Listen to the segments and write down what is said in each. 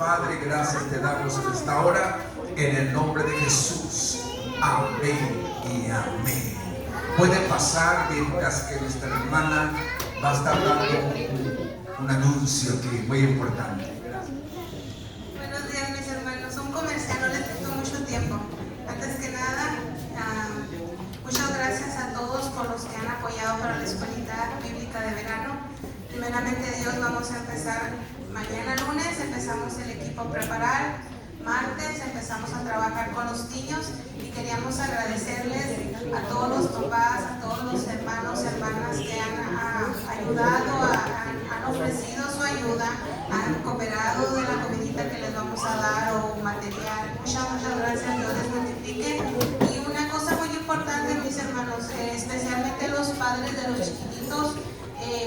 Padre, gracias te damos en esta hora, en el nombre de Jesús. Amén y amén. Puede pasar mientras que nuestra hermana va a estar dando un anuncio que es muy importante. Buenos días, mis hermanos. Un comercial no les quito mucho tiempo. Antes que nada, muchas gracias a todos por los que han apoyado para la escuelita bíblica de verano. Primeramente Dios, vamos a empezar mañana lunes, empezamos el equipo a preparar. Martes empezamos a trabajar con los niños y queríamos agradecerles a todos los papás, a todos los hermanos y hermanas que han ayudado, han ofrecido su ayuda, han cooperado de la comidita que les vamos a dar o material. Muchas gracias, Dios les multiplique. Y una cosa muy importante, mis hermanos, especialmente los padres de los chiquititos,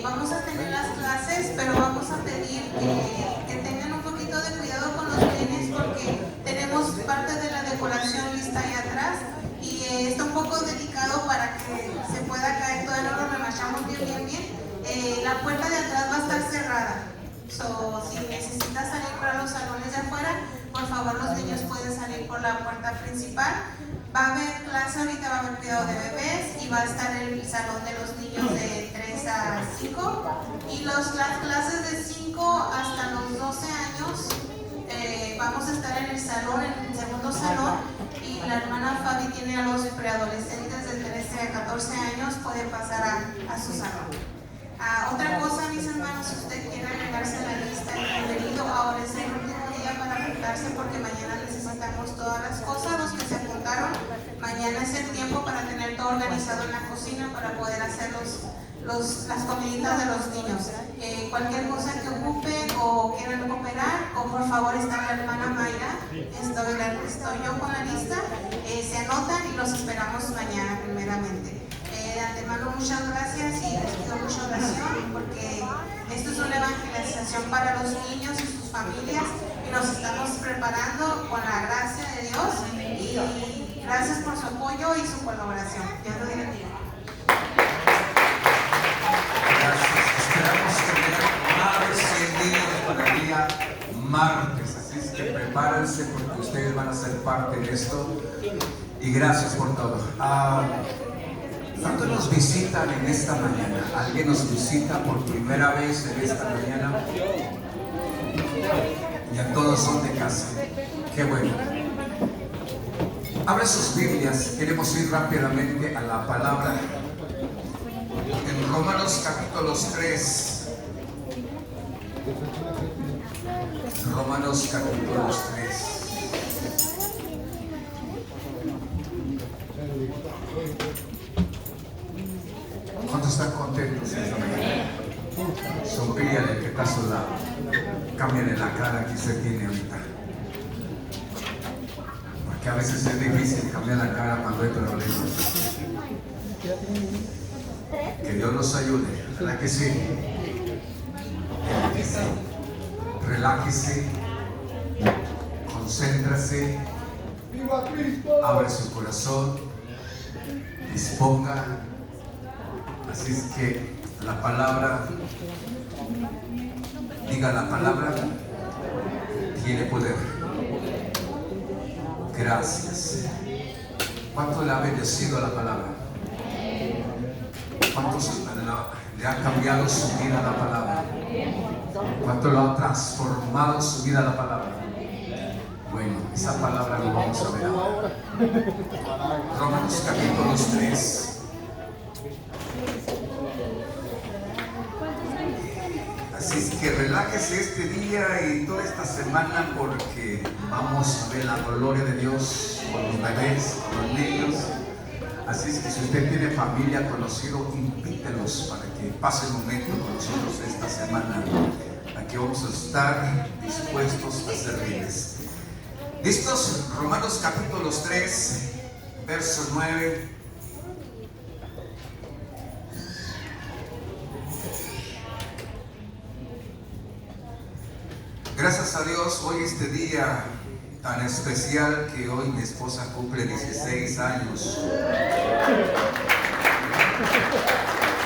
vamos a tener las clases, pero vamos a pedir que tengan un poquito de cuidado con los nenes porque tenemos parte de la decoración lista ahí atrás y está un poco delicado para que se pueda caer, todavía no lo remachamos bien. La puerta de atrás va a estar cerrada, si necesitas salir para los salones de afuera, por favor los niños pueden salir por la puerta principal. Va a haber clase, ahorita va a haber cuidado de bebés y va a estar el salón de los niños de 3 a 5 y las clases de 5 hasta los 12 años vamos a estar en el salón, en el segundo salón, y la hermana Fabi tiene a los preadolescentes de 13 a 14 años, pueden pasar a su salón. Otra cosa, mis hermanos, si usted quiere agregarse a la lista, bienvenido. Ahora es el último día para apuntarse porque mañana necesitamos todas las cosas. Los que se apuntaron, mañana es el tiempo para tener todo organizado en la cocina para poder hacer las comiditas de los niños. Cualquier cosa que ocupen o quieran cooperar, o por favor está la hermana Mayra, estoy yo con la lista, se anotan y los esperamos mañana primeramente. De antemano muchas gracias y les pido mucha oración porque esto es una evangelización para los niños y sus familias y nos estamos preparando con la gracia de Dios y gracias por su apoyo y su colaboración. Dios lo bendiga. Gracias. Esperamos tener más de 100 niños para el día martes, así es que prepárense porque ustedes van a ser parte de esto y gracias por todo. ¿Cuántos nos visitan en esta mañana? ¿Alguien nos visita por primera vez en esta mañana? Ya todos son de casa. Qué bueno. Abre sus Biblias. Queremos ir rápidamente a la palabra. En Romanos capítulo 3. Romanos capítulo 3. ¿Cuántos están contentos esta mañana? Sonríale al que está a su lado. Cámbiale la cara que usted tiene ahorita. Porque a veces es difícil cambiar la cara cuando hay problemas. Que Dios nos ayude. ¿Verdad que sí? Relájese. Concéntrase. Abre su corazón. Disponga. Así es que la palabra, diga la palabra, tiene poder. Gracias. ¿Cuánto le ha bendecido la palabra? ¿Cuántos le ha cambiado su vida la palabra? ¿Cuánto lo ha transformado su vida la palabra? Bueno, esa palabra lo vamos a ver ahora. Romanos capítulo 3. Así es que relájese este día y toda esta semana porque vamos a ver la gloria de Dios con los bebés, con los niños. Así es que si usted tiene familia, conocido, invítelos para que pase un momento con nosotros esta semana. Aquí vamos a estar dispuestos a servirles. ¿Listos? Romanos capítulo 3, verso 9. Gracias a Dios, hoy este día tan especial que hoy mi esposa cumple 16 años.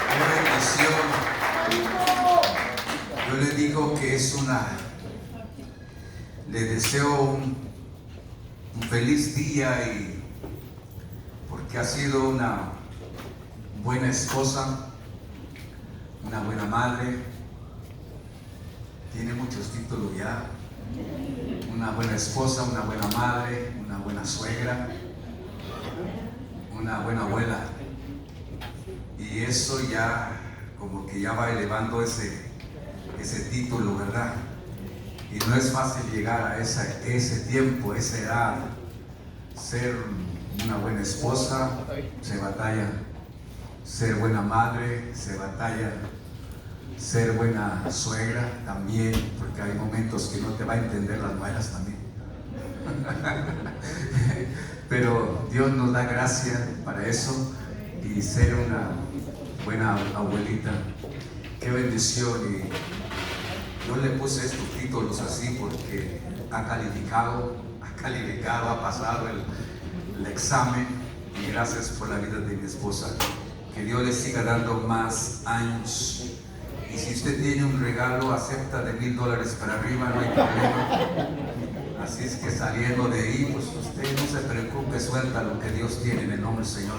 Qué bendición. Yo le digo que es una Le deseo un feliz día, y porque ha sido una buena esposa, una buena madre, tiene muchos títulos ya, una buena esposa, una buena madre, una buena suegra, una buena abuela, y eso ya como que ya va elevando ese título, ¿verdad? Y no es fácil llegar a ese tiempo, esa edad. Ser una buena esposa se batalla, ser buena madre se batalla, ser buena suegra también, porque hay momentos que no te va a entender las nueras también. Pero Dios nos da gracia para eso, y ser una buena abuelita, qué bendición. Y yo le puse estos títulos así porque ha calificado, ha pasado el examen, y gracias por la vida de mi esposa. Que Dios le siga dando más años. Y si usted tiene un regalo, acepta de $1000 para arriba, no hay problema. Así es que saliendo de ahí, pues usted no se preocupe, suelta lo que Dios tiene en el nombre del Señor.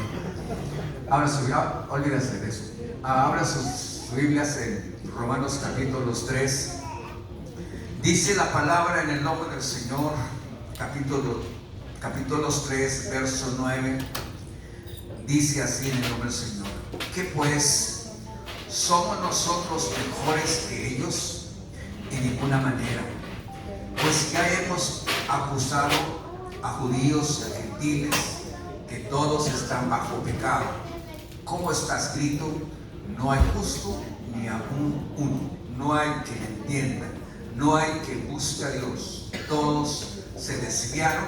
Olvídese de eso. Abra sus Biblias en Romanos capítulos 3. Dice la palabra en el nombre del Señor, capítulos 3, verso 9. Dice así en el nombre del Señor: ¿qué pues? ¿Somos nosotros mejores que ellos? En ninguna manera. Pues ya hemos acusado a judíos y a gentiles que todos están bajo pecado. Como está escrito: no hay justo ni aún uno, no hay quien entienda, no hay quien busque a Dios. Todos se desviaron,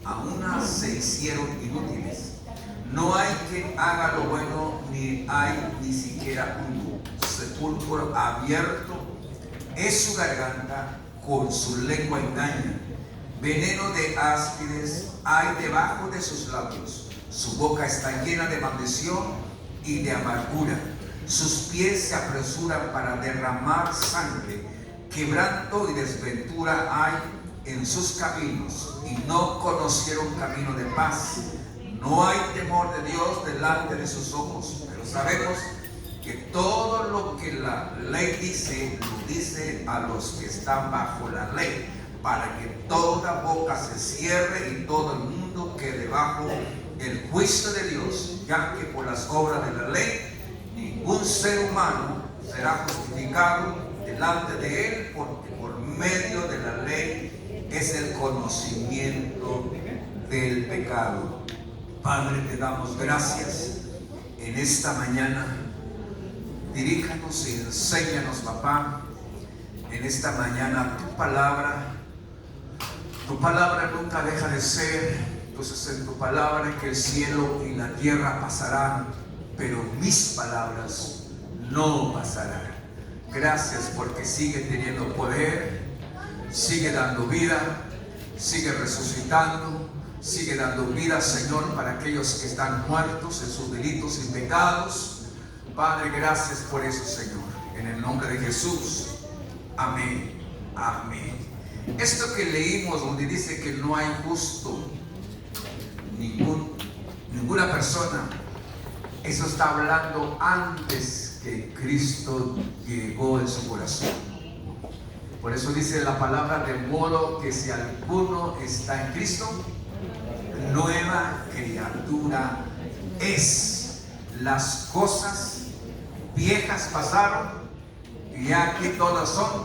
a una se hicieron inútiles. No hay quien haga lo bueno, ni hay ni siquiera uno. Sepulcro abierto es su garganta, con su lengua engaña. Veneno de áspides hay debajo de sus labios. Su boca está llena de maldición y de amargura. Sus pies se apresuran para derramar sangre. Quebranto y desventura hay en sus caminos, y no conocieron camino de paz. No hay temor de Dios delante de sus ojos. Pero sabemos que todo lo que la ley dice, lo dice a los que están bajo la ley, para que toda boca se cierre y todo el mundo quede bajo el juicio de Dios, ya que por las obras de la ley ningún ser humano será justificado delante de él, porque por medio de la ley es el conocimiento del pecado. Padre, te damos gracias en esta mañana. Diríjanos y enséñanos, papá, en esta mañana tu palabra. Tu palabra nunca deja de ser. Entonces en tu palabra que el cielo y la tierra pasarán, pero mis palabras no pasarán. Gracias porque sigue teniendo poder, sigue dando vida, sigue resucitando, sigue dando vida, Señor, para aquellos que están muertos en sus delitos y pecados. Padre, gracias por eso, Señor, en el nombre de Jesús. Amén, amén. Esto que leímos, donde dice que no hay justo, ninguna persona, eso está hablando antes que Cristo llegó en su corazón. Por eso dice la palabra: de modo que si alguno está en Cristo, nueva criatura es. Las cosas viejas pasaron y aquí todas son.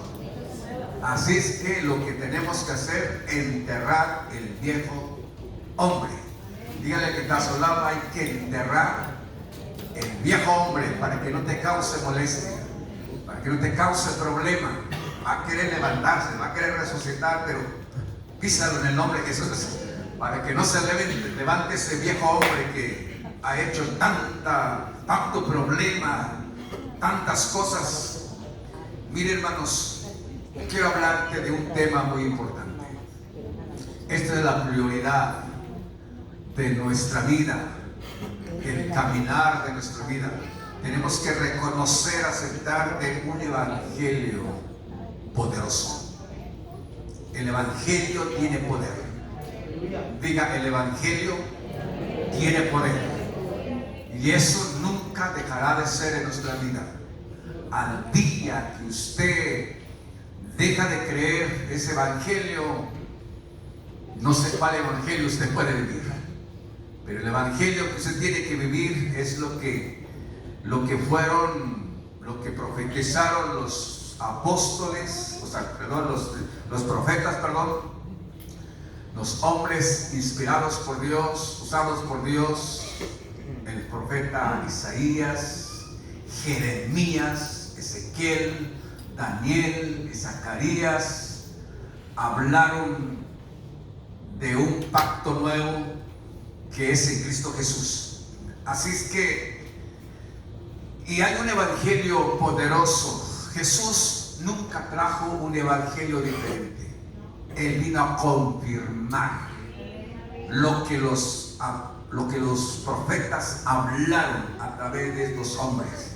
Así es que lo que tenemos que hacer es enterrar el viejo hombre. Dígale que está a su lado: hay que enterrar el viejo hombre para que no te cause molestia, para que no te cause problema. Va a querer levantarse, va a querer resucitar, pero písalo en el nombre de Jesús, para que no se levante ese viejo hombre que ha hecho tanto problema, tantas cosas. Mire, hermanos, quiero hablarte de un tema muy importante. Esta es la prioridad de nuestra vida, el caminar de nuestra vida. Tenemos que reconocer, aceptar de un evangelio poderoso. El Evangelio tiene poder. Diga, el Evangelio tiene poder. Y eso nunca dejará de ser en nuestra vida. Al día que usted deja de creer ese Evangelio, no sé cuál Evangelio usted puede vivir, pero el Evangelio que usted tiene que vivir es lo que profetizaron los apóstoles, los profetas, los hombres inspirados por Dios, usados por Dios. El profeta Isaías, Jeremías, Ezequiel, Daniel y Zacarías hablaron de un pacto nuevo que es en Cristo Jesús. Así es que, y hay un evangelio poderoso. Jesús nunca trajo un evangelio diferente. Él vino a confirmar lo que los profetas hablaron a través de estos hombres.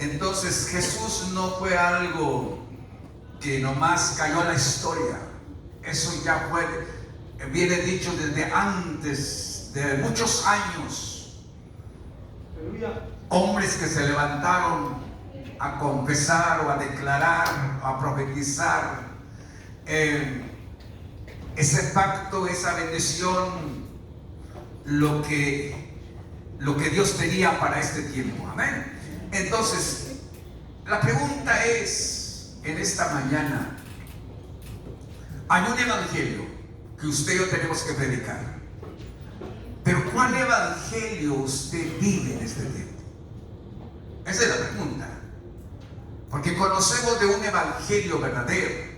Entonces Jesús no fue algo que nomás cayó a la historia. Eso ya viene dicho desde antes de muchos años. Hombres que se levantaron a confesar o a declarar, a profetizar ese pacto, esa bendición, lo que Dios tenía para este tiempo. Amén. Entonces, la pregunta es, en esta mañana, hay un evangelio que usted y yo tenemos que predicar, pero ¿cuál evangelio usted vive en este tiempo? Esa es la pregunta, porque conocemos de un evangelio verdadero,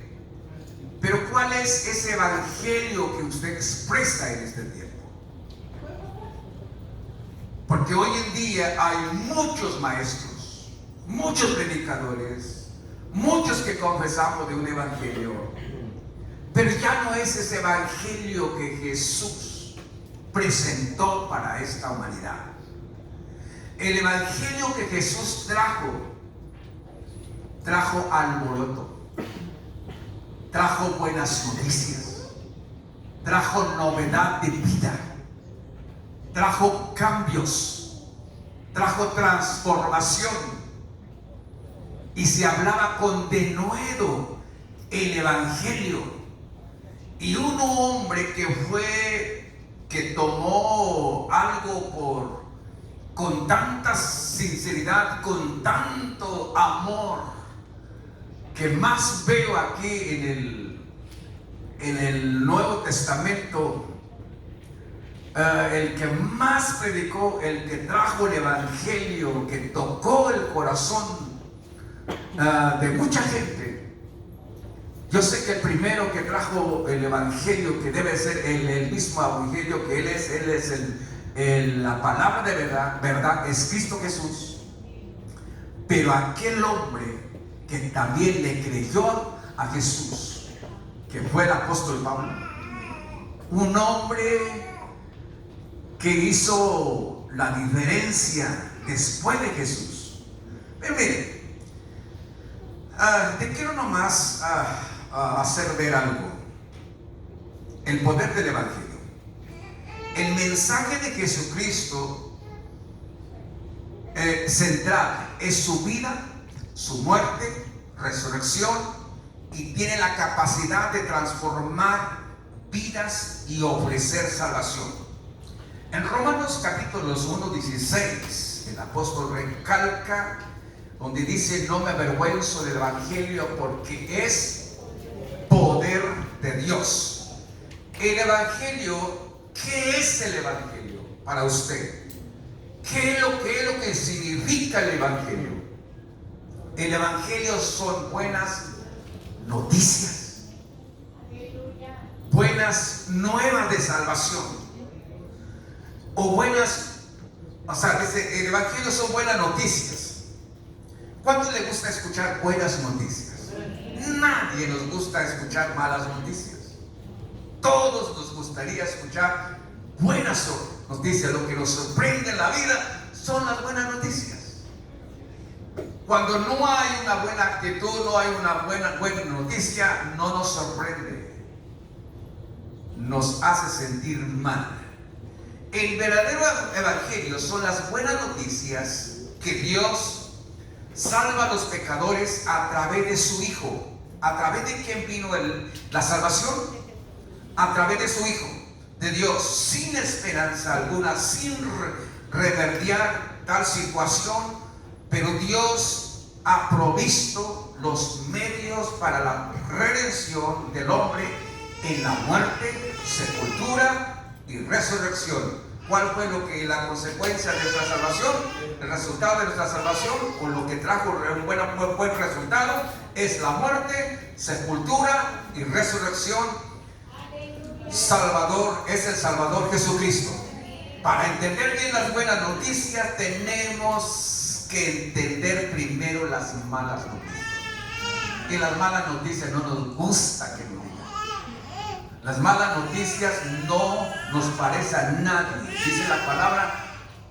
pero ¿cuál es ese evangelio que usted expresa en este tiempo? Porque hoy en día hay muchos maestros, muchos predicadores, muchos que confesamos de un evangelio, pero ya no es ese evangelio que Jesús presentó para esta humanidad. El evangelio que Jesús trajo alboroto, trajo buenas noticias, trajo novedad de vida, trajo cambios, trajo transformación, y se hablaba con denuedo el evangelio. Y un hombre que tomó algo con tanta sinceridad, con tanto amor, que más veo aquí en el Nuevo Testamento, el que más predicó, el que trajo el evangelio, que tocó el corazón de mucha gente. Yo sé que el primero que trajo el evangelio, que debe ser el mismo evangelio que él es la palabra de verdad, es Cristo Jesús. Pero aquel hombre que también le creyó a Jesús, que fue el apóstol Pablo, un hombre que hizo la diferencia después de Jesús. Pero mire, te quiero nomás hacer ver algo. El poder del evangelio. El mensaje de Jesucristo central es su vida, su muerte, resurrección, y tiene la capacidad de transformar vidas y ofrecer salvación. En Romanos capítulo 1:16, el apóstol recalca, donde dice: no me avergüenzo del evangelio, porque es poder de Dios. El evangelio, ¿qué es el evangelio para usted? ¿Qué es lo que significa el evangelio? El evangelio son buenas noticias, buenas nuevas de salvación, o el evangelio son buenas noticias. ¿Cuánto le gusta escuchar buenas noticias? Nadie nos gusta escuchar malas noticias. Todos nos gustaría escuchar buenas noticias. Lo que nos sorprende en la vida son las buenas noticias. Cuando no hay una buena actitud, no hay una buena noticia, no nos sorprende. Nos hace sentir mal. El verdadero evangelio son las buenas noticias que Dios salva a los pecadores a través de su Hijo. ¿A través de quién vino la salvación? A través de su Hijo, de Dios, sin esperanza alguna, sin reverdear tal situación, pero Dios ha provisto los medios para la redención del hombre en la muerte, sepultura y resurrección. ¿Cuál fue la consecuencia de nuestra salvación? El resultado de nuestra salvación, o lo que trajo un buen resultado, es la muerte, sepultura y resurrección. Salvador es el Salvador Jesucristo. Para entender bien las buenas noticias, tenemos que entender primero las malas noticias. Y las malas noticias no nos gusta que nos digan. Las malas noticias no nos parece a nadie. Dice la palabra: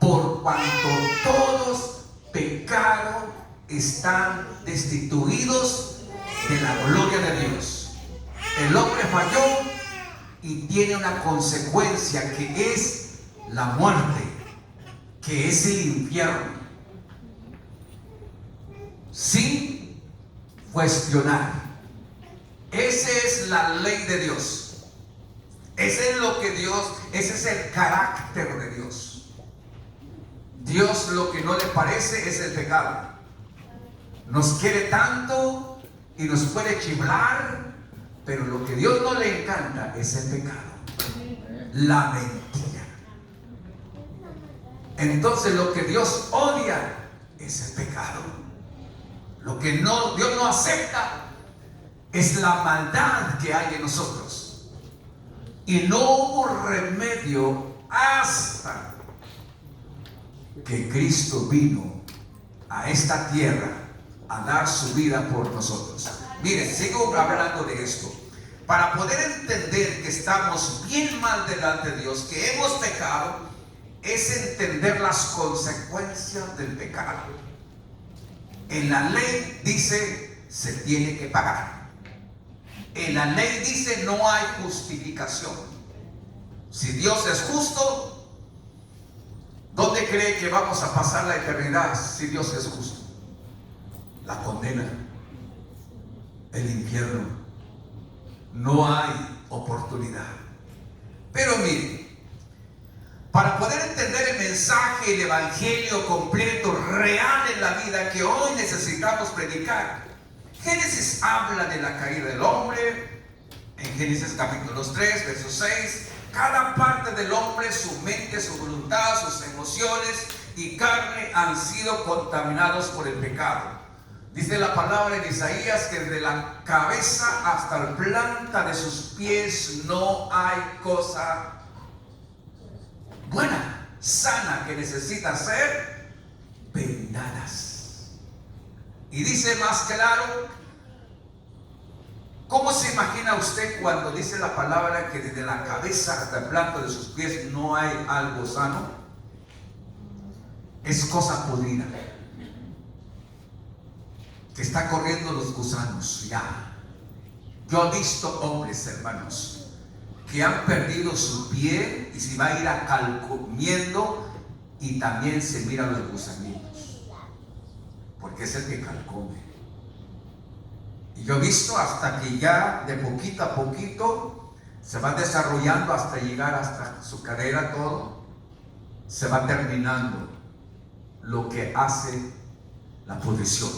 por cuanto todos pecaron, están destituidos de la gloria de Dios. El hombre falló y tiene una consecuencia, que es la muerte, que es el infierno, sin cuestionar. Esa es la ley de Dios. Ese es el carácter de Dios. Dios, lo que no le parece es el pecado. Nos quiere tanto y nos puede chiflar, pero lo que Dios no le encanta es el pecado, la mentira. Entonces lo que Dios odia es el pecado. Lo que Dios no acepta es la maldad que hay en nosotros. Y no hubo remedio hasta que Cristo vino a esta tierra a dar su vida por nosotros. Mire, sigo hablando de esto. Para poder entender que estamos bien mal delante de Dios, que hemos pecado, es entender las consecuencias del pecado. En la ley dice: se tiene que pagar. En la ley dice: no hay justificación. Si Dios es justo, ¿dónde cree que vamos a pasar la eternidad si Dios es justo? La condena, el infierno. No hay oportunidad. Pero mire, para poder entender el mensaje, el evangelio completo, real en la vida que hoy necesitamos predicar, Génesis habla de la caída del hombre. En Génesis capítulo 3, verso 6, cada parte del hombre, su mente, su voluntad, sus emociones y carne han sido contaminados por el pecado. Dice la palabra en Isaías que desde la cabeza hasta la planta de sus pies no hay cosa buena, sana, que necesita ser vendadas. Y dice más claro: ¿cómo se imagina usted cuando dice la palabra que desde la cabeza hasta el planta de sus pies no hay algo sano? Es cosa podrida, que está corriendo los gusanos ya. Yo he visto hombres, hermanos, que han perdido su piel y se va a ir a calcomiendo, y también se miran los gusanitos, porque es el que calcome. Y yo he visto hasta que ya de poquito a poquito se va desarrollando hasta llegar hasta su cadera, todo se va terminando. Lo que hace la pudrición,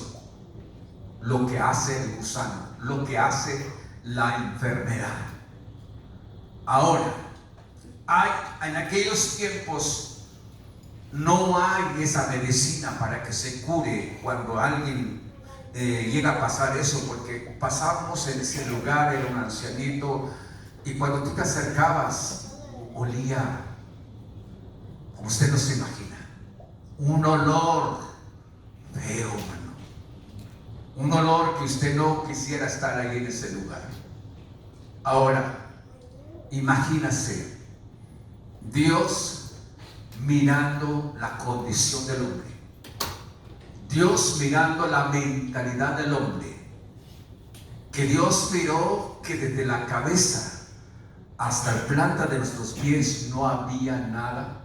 lo que hace el gusano, lo que hace la enfermedad. Ahora, en aquellos tiempos no hay esa medicina para que se cure cuando alguien llega a pasar eso, porque pasábamos en ese lugar, era un ancianito, y cuando tú te acercabas, olía, como usted no se imagina, un olor feo, hermano, un olor que usted no quisiera estar ahí en ese lugar. Ahora, imagínase Dios mirando la condición del hombre, Dios mirando la mentalidad del hombre, que Dios miró que desde la cabeza hasta la planta de nuestros pies no había nada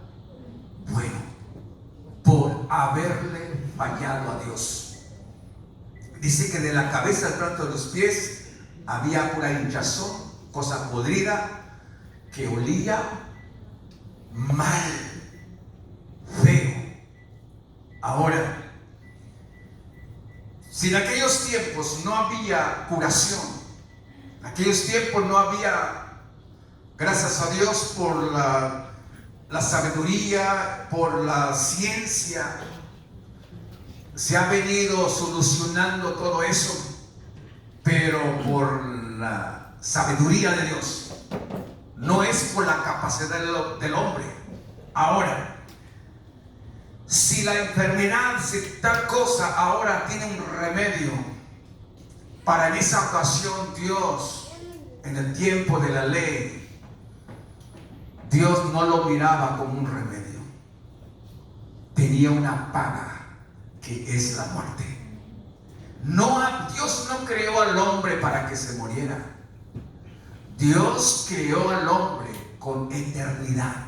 bueno, por haberle fallado a Dios. Dice que de la cabeza al planta de los pies había pura hinchazón, cosa podrida, que olía mal, feo. Ahora, si en aquellos tiempos no había curación, en aquellos tiempos no había, gracias a Dios por la sabiduría, por la ciencia, se ha venido solucionando todo eso, pero por la sabiduría de Dios, no es por la capacidad del hombre. Ahora, si la enfermedad, si tal cosa ahora tiene un remedio, para en esa ocasión Dios, en el tiempo de la ley, Dios no lo miraba como un remedio. Tenía una paga, que es la muerte. Dios no creó al hombre para que se muriera. Dios creó al hombre con eternidad.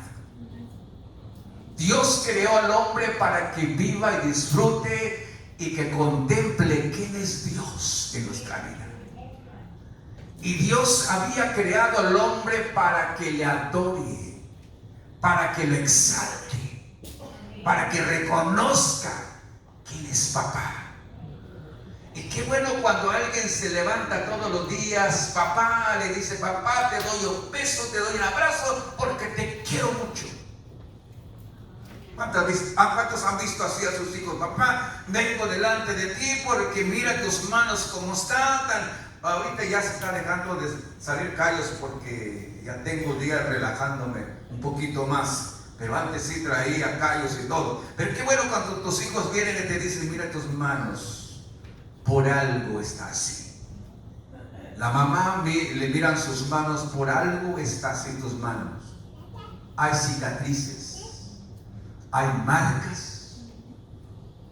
Dios creó al hombre para que viva y disfrute y que contemple quién es Dios en nuestra vida. Y Dios había creado al hombre para que le adore, para que lo exalte, para que reconozca quién es papá. Y qué bueno cuando alguien se levanta todos los días, papá, le dice: papá, te doy un beso, te doy un abrazo porque te quiero mucho. ¿Cuántos han visto así a sus hijos? Papá, vengo delante de ti porque mira tus manos como están. Ahorita ya se está dejando de salir callos porque ya tengo días relajándome un poquito más. Pero antes sí traía callos y todo. Pero qué bueno cuando tus hijos vienen y te dicen: mira tus manos, por algo está así. La mamá le miran sus manos, por algo está así tus manos. Hay cicatrices, hay marcas,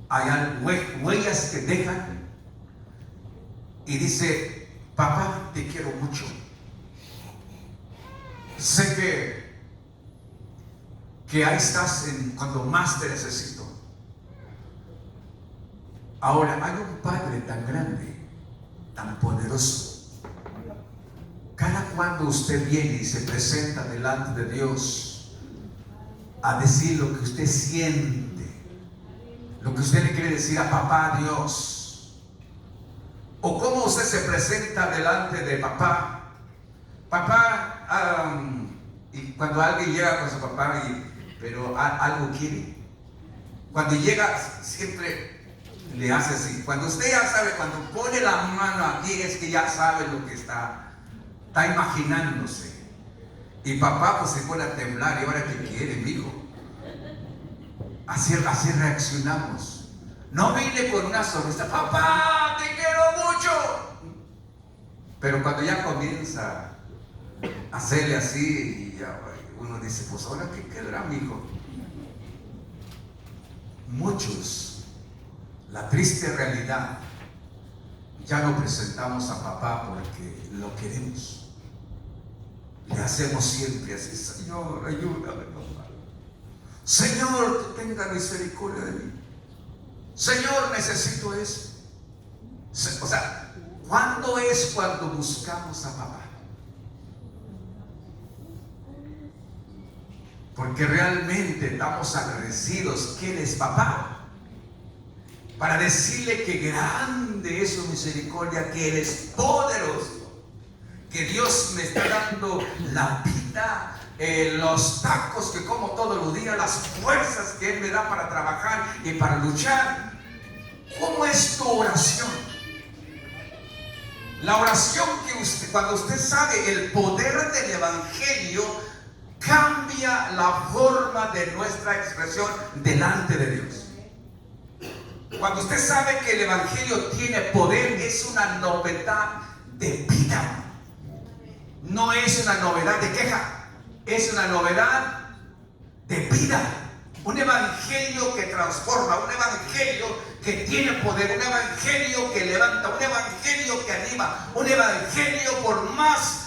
hay huellas que dejan. Y dice: papá, te quiero mucho. Sé que ahí estás cuando más te necesito. Ahora, hay un Padre tan grande, tan poderoso. Cada cuando usted viene y se presenta delante de Dios a decir lo que usted siente, lo que usted le quiere decir a papá Dios, o cómo usted se presenta delante de papá, y cuando alguien llega con su papá, pero algo quiere, cuando llega siempre le hace así. Cuando usted ya sabe, cuando pone la mano aquí, es que ya sabe lo que está imaginándose. Y papá pues se pone a temblar. ¿Y ahora qué quiere, mijo? Así reaccionamos. No vine con una sonrisa: papá, te quiero mucho. Pero cuando ya comienza a hacerle así, y ya uno dice: pues ahora qué quedará, mijo. Muchos, la triste realidad, ya no presentamos a papá porque lo queremos. Le hacemos siempre así: Señor, ayúdame, papá. Señor, que tenga misericordia de mí. Señor, necesito eso. O sea, ¿cuándo es cuando buscamos a papá? Porque realmente estamos agradecidos que Él es papá, para decirle que grande es su misericordia, que Él es poderoso, que Dios me está dando la vida, los tacos que como todos los días, las fuerzas que Él me da para trabajar y para luchar. ¿Cómo es tu oración? La oración que usted, cuando usted sabe el poder del Evangelio, cambia la forma de nuestra expresión delante de Dios. Cuando usted sabe que el Evangelio tiene poder, es una novedad de vida. No es una novedad de queja, es una novedad de vida. un evangelio que transforma, un evangelio que tiene poder, un evangelio que levanta, un evangelio que anima, un evangelio por más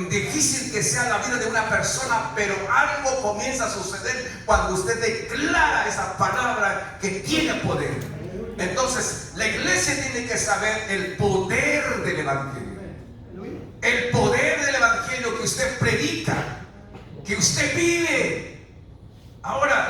difícil que sea la vida de una persona, pero algo comienza a suceder cuando usted declara esa palabra que tiene poder. Entonces la iglesia tiene que saber el poder del evangelio, el poder del evangelio que usted predica, que usted vive. Ahora,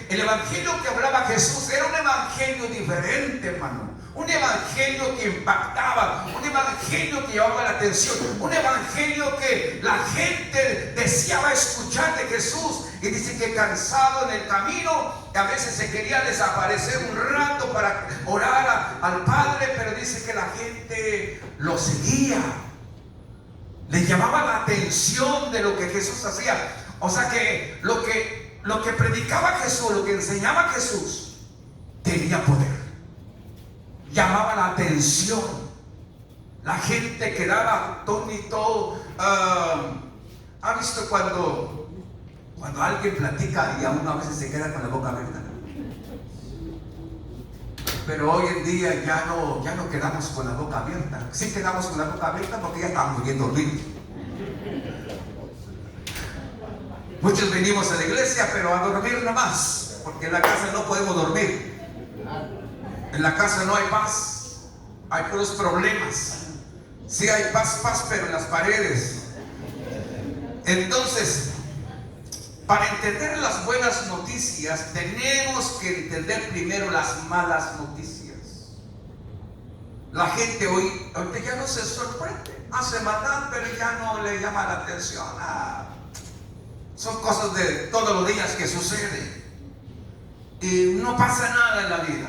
el evangelio que hablaba Jesús era un evangelio diferente, hermano. Un evangelio que impactaba, un evangelio que llamaba la atención, un evangelio que la gente deseaba escuchar de Jesús. Y dice que cansado en el camino, a veces se quería desaparecer un rato para orar al Padre, pero dice que la gente lo seguía, le llamaba la atención de lo que Jesús hacía. O sea que lo que predicaba Jesús, lo que enseñaba Jesús, tenía poder, llamaba la atención. La gente quedaba atónito. ¿Ha visto cuando alguien platica y a uno a veces se queda con la boca abierta? Pero hoy en día ya no quedamos con la boca abierta. Sí quedamos con la boca abierta porque ya estamos bien dormidos. Muchos venimos a la iglesia, pero a dormir nomás, porque en la casa no podemos dormir. En la casa no hay paz, hay puros problemas. Sí hay paz, pero en las paredes. Entonces, para entender las buenas noticias, tenemos que entender primero las malas noticias. La gente hoy ya no se sorprende, hace maldad, pero ya no le llama la atención. Son cosas de todos los días que suceden y no pasa nada en la vida.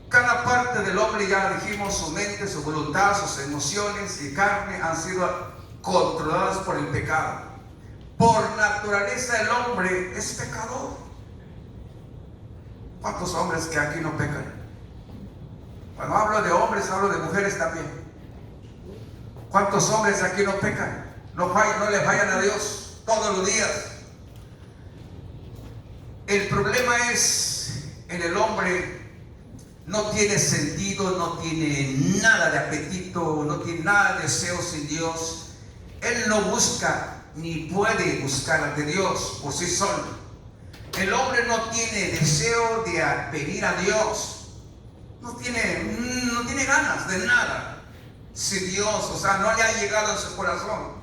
Cada parte del hombre, ya dijimos, su mente, su voluntad, sus emociones y carne han sido controladas por el pecado. Por naturaleza el hombre es pecador. ¿Cuántos hombres que aquí no pecan? Cuando hablo de hombres, hablo de mujeres también. ¿Cuántos hombres aquí no pecan? No le fallan a Dios todos los días. El problema es en el hombre. No tiene sentido, no tiene nada de apetito, no tiene nada de deseo sin Dios. Él no busca ni puede buscar de Dios por sí solo. El hombre no tiene deseo de venir a Dios. No tiene ganas de nada sin Dios, o sea, no le ha llegado a su corazón.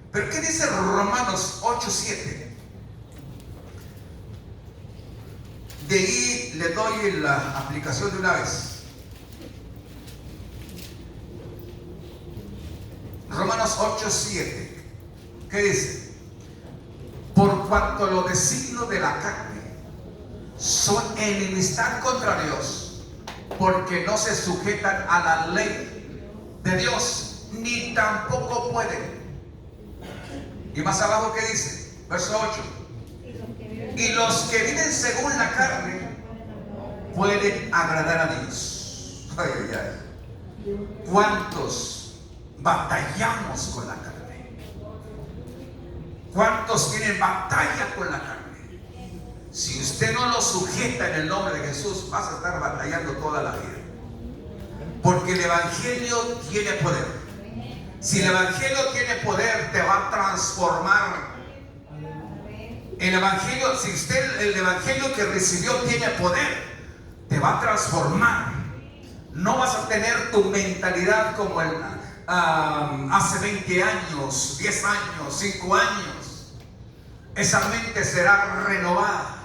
Pero ¿qué dice Romanos 8:7? De ahí le doy la aplicación de una vez. Romanos 8:7. ¿Qué dice? Por cuanto los designios de la carne son enemistad contra Dios, porque no se sujetan a la ley de Dios, ni tampoco pueden. Y más abajo, ¿qué dice? Verso 8. Y los que viven según la carne pueden agradar a Dios. Ay, ay, ay. ¿Cuántos batallamos con la carne? ¿Cuántos tienen batalla con la carne? Si usted no lo sujeta en el nombre de Jesús, vas a estar batallando toda la vida. Porque el evangelio tiene poder. Si el evangelio tiene poder, te va a transformar. El evangelio, si el evangelio que recibió tiene poder, te va a transformar. No vas a tener tu mentalidad como hace 20 años, 10 años, 5 años. Esa mente será renovada.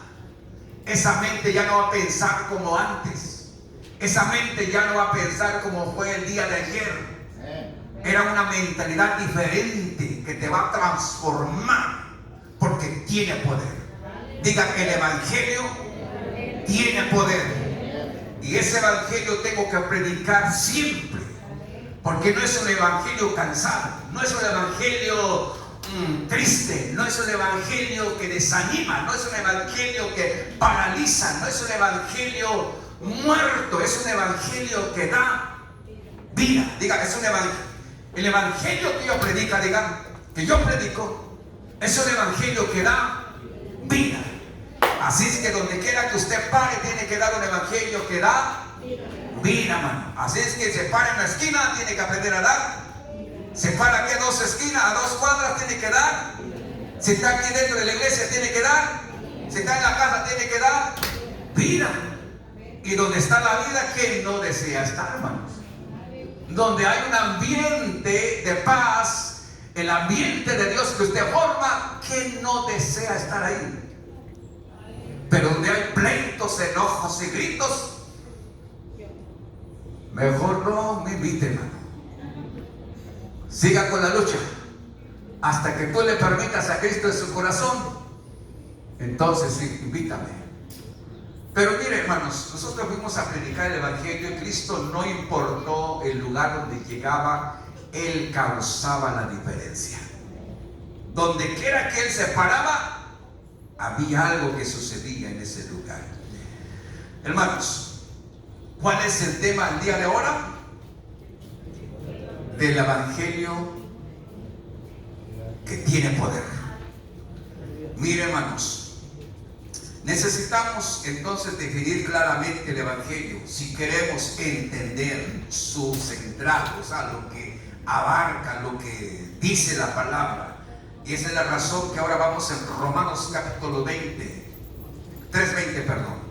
Esa mente ya no va a pensar como antes. Esa mente ya no va a pensar como fue el día de ayer. Era una mentalidad diferente que te va a transformar. Porque tiene poder. Diga, el evangelio tiene poder. Y ese evangelio tengo que predicar siempre. Porque no es un evangelio cansado. No es un evangelio triste. No es un evangelio que desanima. No es un evangelio que paraliza. No es un evangelio muerto. Es un evangelio que da vida. Diga, es un evangelio. El evangelio que yo predico, diga, que yo predico, es un evangelio que da vida. Así es que donde quiera que usted pare, tiene que dar un evangelio que da vida, hermano. Así es que se para en la esquina, tiene que aprender a dar. Se para aquí a 2 esquinas, a 2 cuadras, tiene que dar. Si está aquí dentro de la iglesia, tiene que dar. Si está en la casa, tiene que dar vida. Y donde está la vida, ¿quién no desea estar, hermanos? Donde hay un ambiente de paz, el ambiente de Dios que usted forma, ¿quién no desea estar ahí? Pero donde hay pleitos, enojos y gritos, mejor no me invite, hermano. Siga con la lucha hasta que tú le permitas a Cristo en su corazón. Entonces sí, invítame. Pero mire, hermanos, nosotros fuimos a predicar el evangelio y Cristo no importó el lugar donde llegaba, Él causaba la diferencia. Donde quiera que Él se paraba, había algo que sucedía en ese lugar. Hermanos, ¿cuál es el tema el día de ahora? Del evangelio que tiene poder. Mire, hermanos, necesitamos entonces definir claramente el evangelio si queremos entender su central, o sea, lo que abarca, lo que dice la palabra. Y esa es la razón que ahora vamos en Romanos capítulo 3:20, perdón.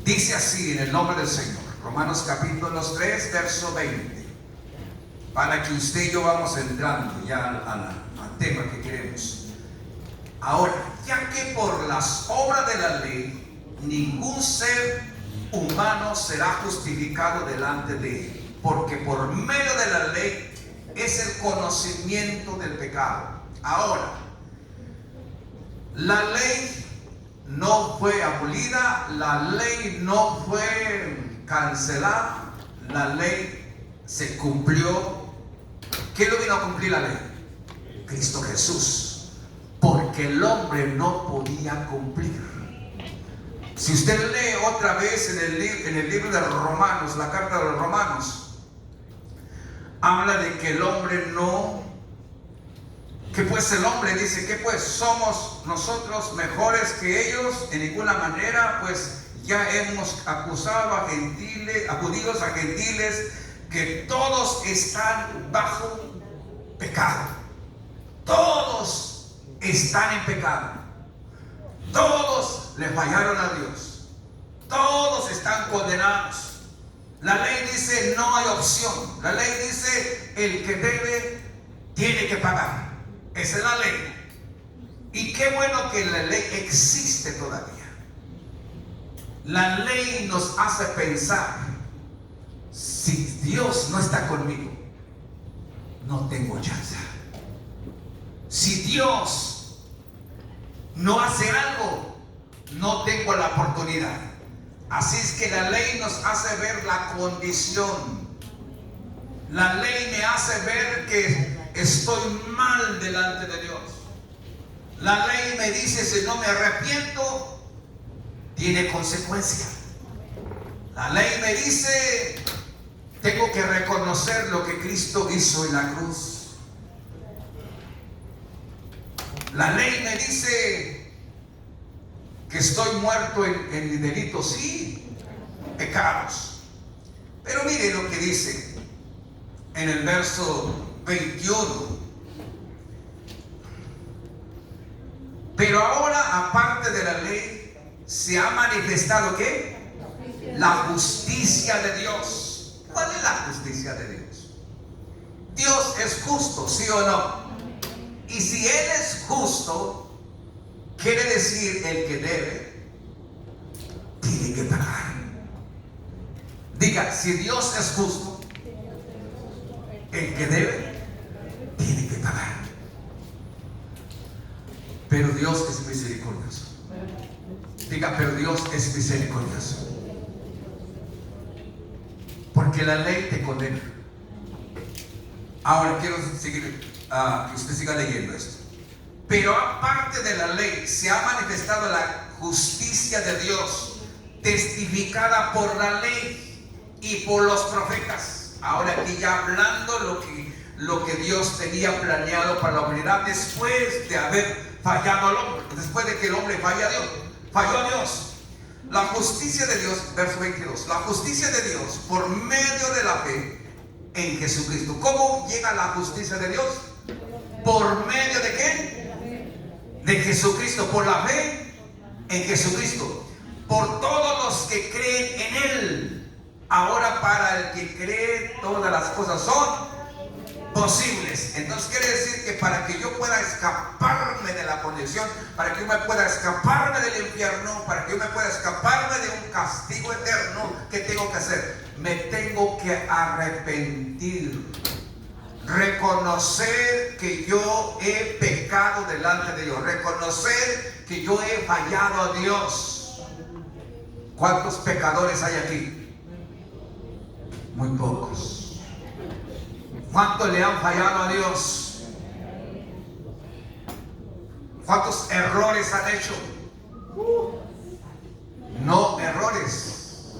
Dice así en el nombre del Señor, Romanos capítulo 3, verso 20, para que usted y yo vamos entrando ya al tema que queremos. Ahora, ya que por las obras de la ley ningún ser humano será justificado delante de él, porque por medio de la ley es el conocimiento del pecado. Ahora, la ley no fue abolida, la ley no fue cancelada, la ley se cumplió. ¿Quién lo vino a cumplir la ley? Cristo Jesús. Porque el hombre no podía cumplir. Si usted lee otra vez en el libro de Romanos, la carta de los Romanos, habla de que el hombre no, que pues el hombre dice que pues somos nosotros mejores que ellos, en ninguna manera, pues ya hemos acusado a gentiles, a judíos, a gentiles, que todos están bajo pecado. Todos están en pecado. Todos le fallaron a Dios. Todos están condenados. La ley dice no hay opción. La ley dice el que debe tiene que pagar. Esa es la ley. Y qué bueno que la ley existe todavía. La ley nos hace pensar, si Dios no está conmigo, no tengo chance. Si Dios no hace algo, no tengo la oportunidad. Así es que la ley nos hace ver la condición. La ley me hace ver que estoy mal delante de Dios. La ley me dice, si no me arrepiento, tiene consecuencia. La ley me dice, tengo que reconocer lo que Cristo hizo en la cruz. La ley me dice que estoy muerto en delitos y pecados. Pero mire lo que dice en el verso 21. Pero ahora, aparte de la ley, se ha manifestado ¿qué? La justicia de Dios. ¿Cuál es la justicia de Dios? Dios es justo, ¿sí o no? Y si Él es justo, quiere decir el que debe, tiene que pagar. Diga, si Dios es justo, el que debe, tiene que pagar. Pero Dios es misericordioso. Diga, pero Dios es misericordioso. Porque la ley te condena. Ahora quiero seguir. Que usted siga leyendo esto. Pero aparte de la ley se ha manifestado la justicia de Dios, testificada por la ley y por los profetas. Ahora aquí ya hablando lo que Dios tenía planeado para la humanidad después de haber fallado al hombre, después de que el hombre falló a Dios. La justicia de Dios, verso 22, la justicia de Dios por medio de la fe en Jesucristo. ¿Cómo llega la justicia de Dios? ¿Por medio de qué? De Jesucristo, por la fe en Jesucristo. Por todos los que creen en Él. Ahora para el que cree, todas las cosas son posibles. Entonces quiere decir que para que yo pueda escaparme de la condición, para que yo me pueda escaparme del infierno, para que yo me pueda escaparme de un castigo eterno, ¿qué tengo que hacer? Me tengo que arrepentir, reconocer que yo he pecado delante de Dios, reconocer que yo he fallado a Dios. ¿Cuántos pecadores hay aquí? Muy pocos. ¿Cuántos le han fallado a Dios? ¿Cuántos errores han hecho? No errores,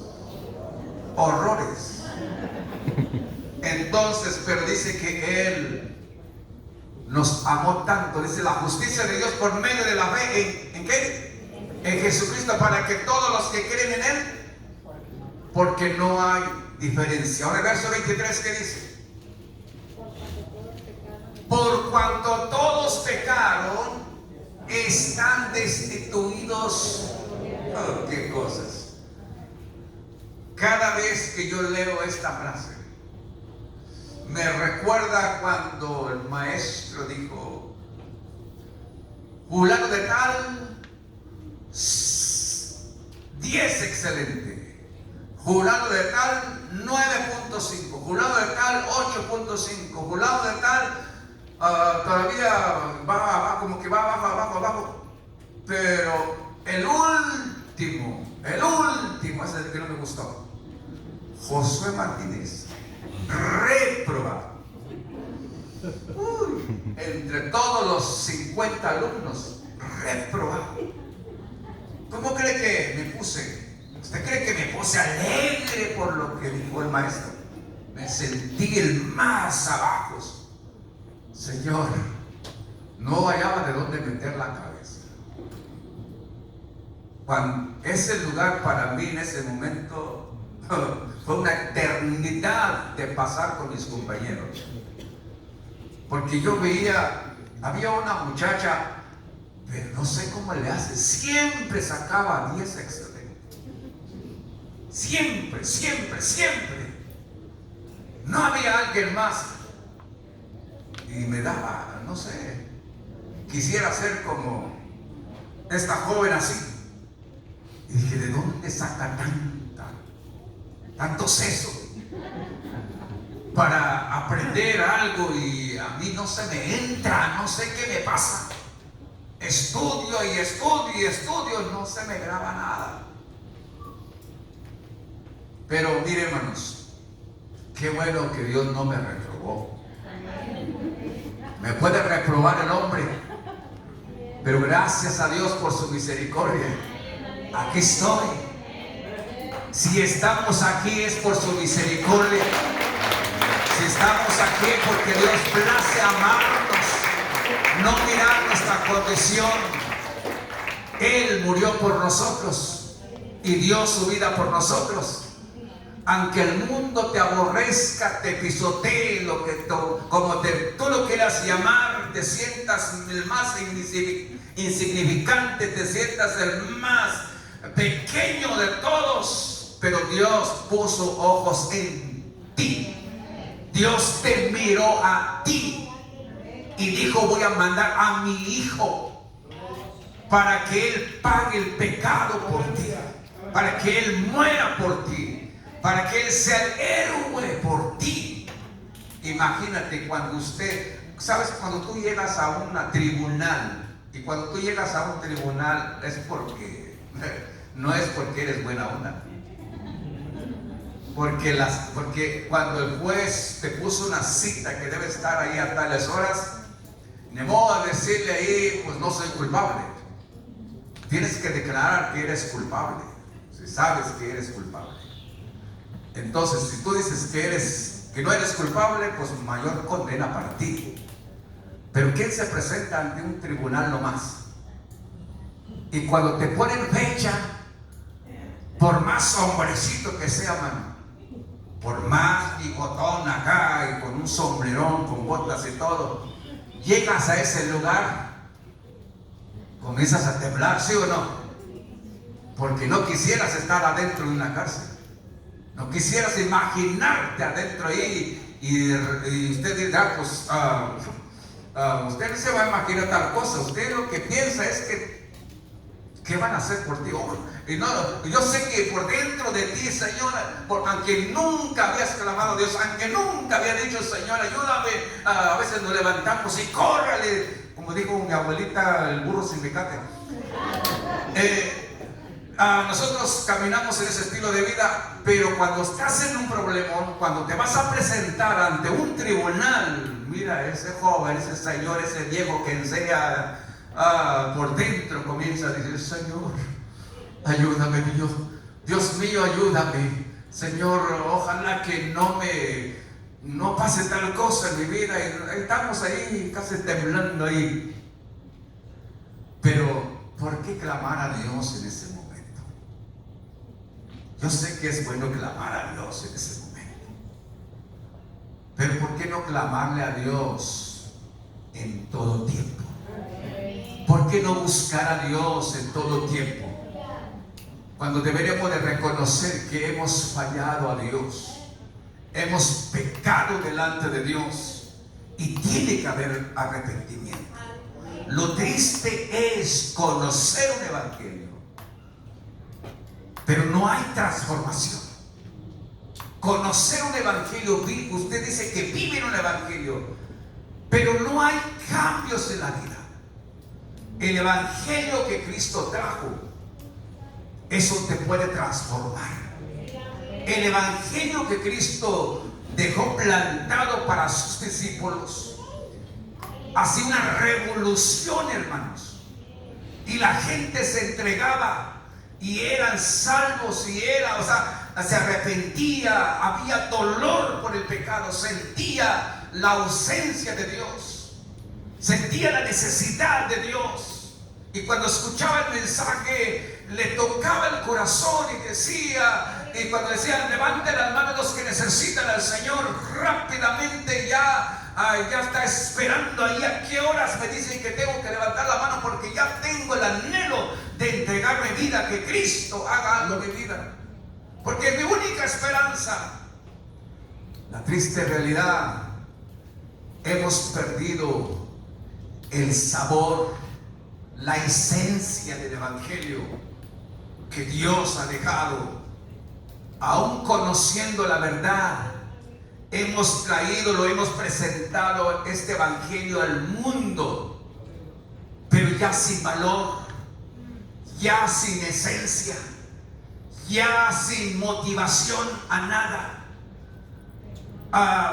horrores. Entonces, pero dice que Él nos amó tanto. Dice la justicia de Dios por medio de la fe. ¿En qué? En Jesucristo, para que todos los que creen en Él, porque no hay diferencia. Ahora el verso 23, ¿qué dice? Por cuanto todos pecaron, están destituidos. Oh, qué cosas. Cada vez que yo leo esta frase, me recuerda cuando el maestro dijo: fulano de tal, 10 excelente, fulano de tal 9.5, fulano de tal 8.5, fulano de tal todavía va como que va abajo, pero el último, ese es el que no me gustó, Josué Martínez, reprobado. Entre todos los 50 alumnos, reprobado. ¿Cómo cree que me puse? ¿Usted cree que me puse alegre por lo que dijo el maestro? Me sentí el más abajo. Señor, no hallaba de dónde meter la cabeza. Ese lugar para mí en ese momento fue una eternidad de pasar con mis compañeros. Porque yo veía, había una muchacha, pero no sé cómo le hace, siempre sacaba 10 excelentes. Siempre. No había alguien más. Y me daba, no sé, quisiera ser como esta joven así. Y dije, ¿de dónde saca tanto seso para aprender algo? Y a mí no se me entra, no sé qué me pasa. Estudio, no se me graba nada. Pero mire, hermanos, qué bueno que Dios no me reprobó. Me puede reprobar el hombre, pero gracias a Dios por su misericordia, aquí estoy. Si estamos aquí es por su misericordia. Si estamos aquí porque Dios place amarnos, no mirar nuestra condición. Él murió por nosotros y dio su vida por nosotros. Aunque el mundo te aborrezca, te pisotee, como tú lo quieras llamar, te sientas el más insignificante, te sientas el más pequeño de todos, pero Dios puso ojos en ti. Dios te miró a ti y dijo: voy a mandar a mi hijo para que él pague el pecado por ti, para que él muera por ti, para que él sea el héroe por ti. Imagínate cuando ¿sabes? Cuando tú llegas a un tribunal, y cuando tú llegas a un tribunal no es porque eres buena onda, porque cuando el juez te puso una cita que debe estar ahí a tales horas, ni modo de decirle ahí, pues no soy culpable. Tienes que declarar que eres culpable, si sabes que eres culpable. Entonces, si tú dices que no eres culpable, pues mayor condena para ti. Pero ¿quién se presenta ante un tribunal nomás? Y cuando te ponen fecha, por más hombrecito que sea, mano, por más bigotón acá y con un sombrerón, con botas y todo, llegas a ese lugar, comienzas a temblar, ¿sí o no? Porque no quisieras estar adentro de una cárcel, no quisieras imaginarte adentro ahí y usted dirá, pues usted no se va a imaginar tal cosa. Usted lo que piensa es que ¿qué van a hacer por ti? Y no, yo sé que por dentro de ti, Señor, aunque nunca habías clamado a Dios, aunque nunca había dicho, Señor, ayúdame, a veces nos levantamos y córrale, como dijo mi abuelita, el burro sin mecate. Nosotros caminamos en ese estilo de vida, pero cuando estás en un problemón, cuando te vas a presentar ante un tribunal, mira, ese joven, ese señor, ese viejo que enseña por dentro, comienza a decir, Señor, ayúdame, Dios mío, ayúdame, Señor, ojalá que no pase tal cosa en mi vida. Y estamos ahí casi temblando ahí. Pero ¿por qué clamar a Dios en ese momento? Yo sé que es bueno clamar a Dios en ese momento, pero ¿por qué no clamarle a Dios en todo tiempo? ¿Por qué no buscar a Dios en todo tiempo? Cuando deberíamos de reconocer que hemos fallado a Dios, hemos pecado delante de Dios y tiene que haber arrepentimiento. Lo triste es conocer un evangelio, pero no hay transformación. Conocer un evangelio, usted dice que vive en un evangelio, pero no hay cambios en la vida. El evangelio que Cristo trajo, eso te puede transformar. El evangelio que Cristo dejó plantado para sus discípulos hacía una revolución, hermanos, y la gente se entregaba y eran salvos, y se arrepentía, había dolor por el pecado, sentía la ausencia de Dios, sentía la necesidad de Dios, y cuando escuchaba el mensaje le tocaba el corazón y decía, y cuando decían levanten las manos los que necesitan al Señor, rápidamente ya está esperando ahí a qué horas me dicen que tengo que levantar la mano, porque ya tengo el anhelo de entregar mi vida, que Cristo haga algo en mi vida, porque es mi única esperanza. La triste realidad, hemos perdido el sabor, la esencia del evangelio que Dios ha dejado. Aún conociendo la verdad, hemos traído, lo hemos presentado este evangelio al mundo, pero ya sin valor, ya sin esencia, ya sin motivación a nada.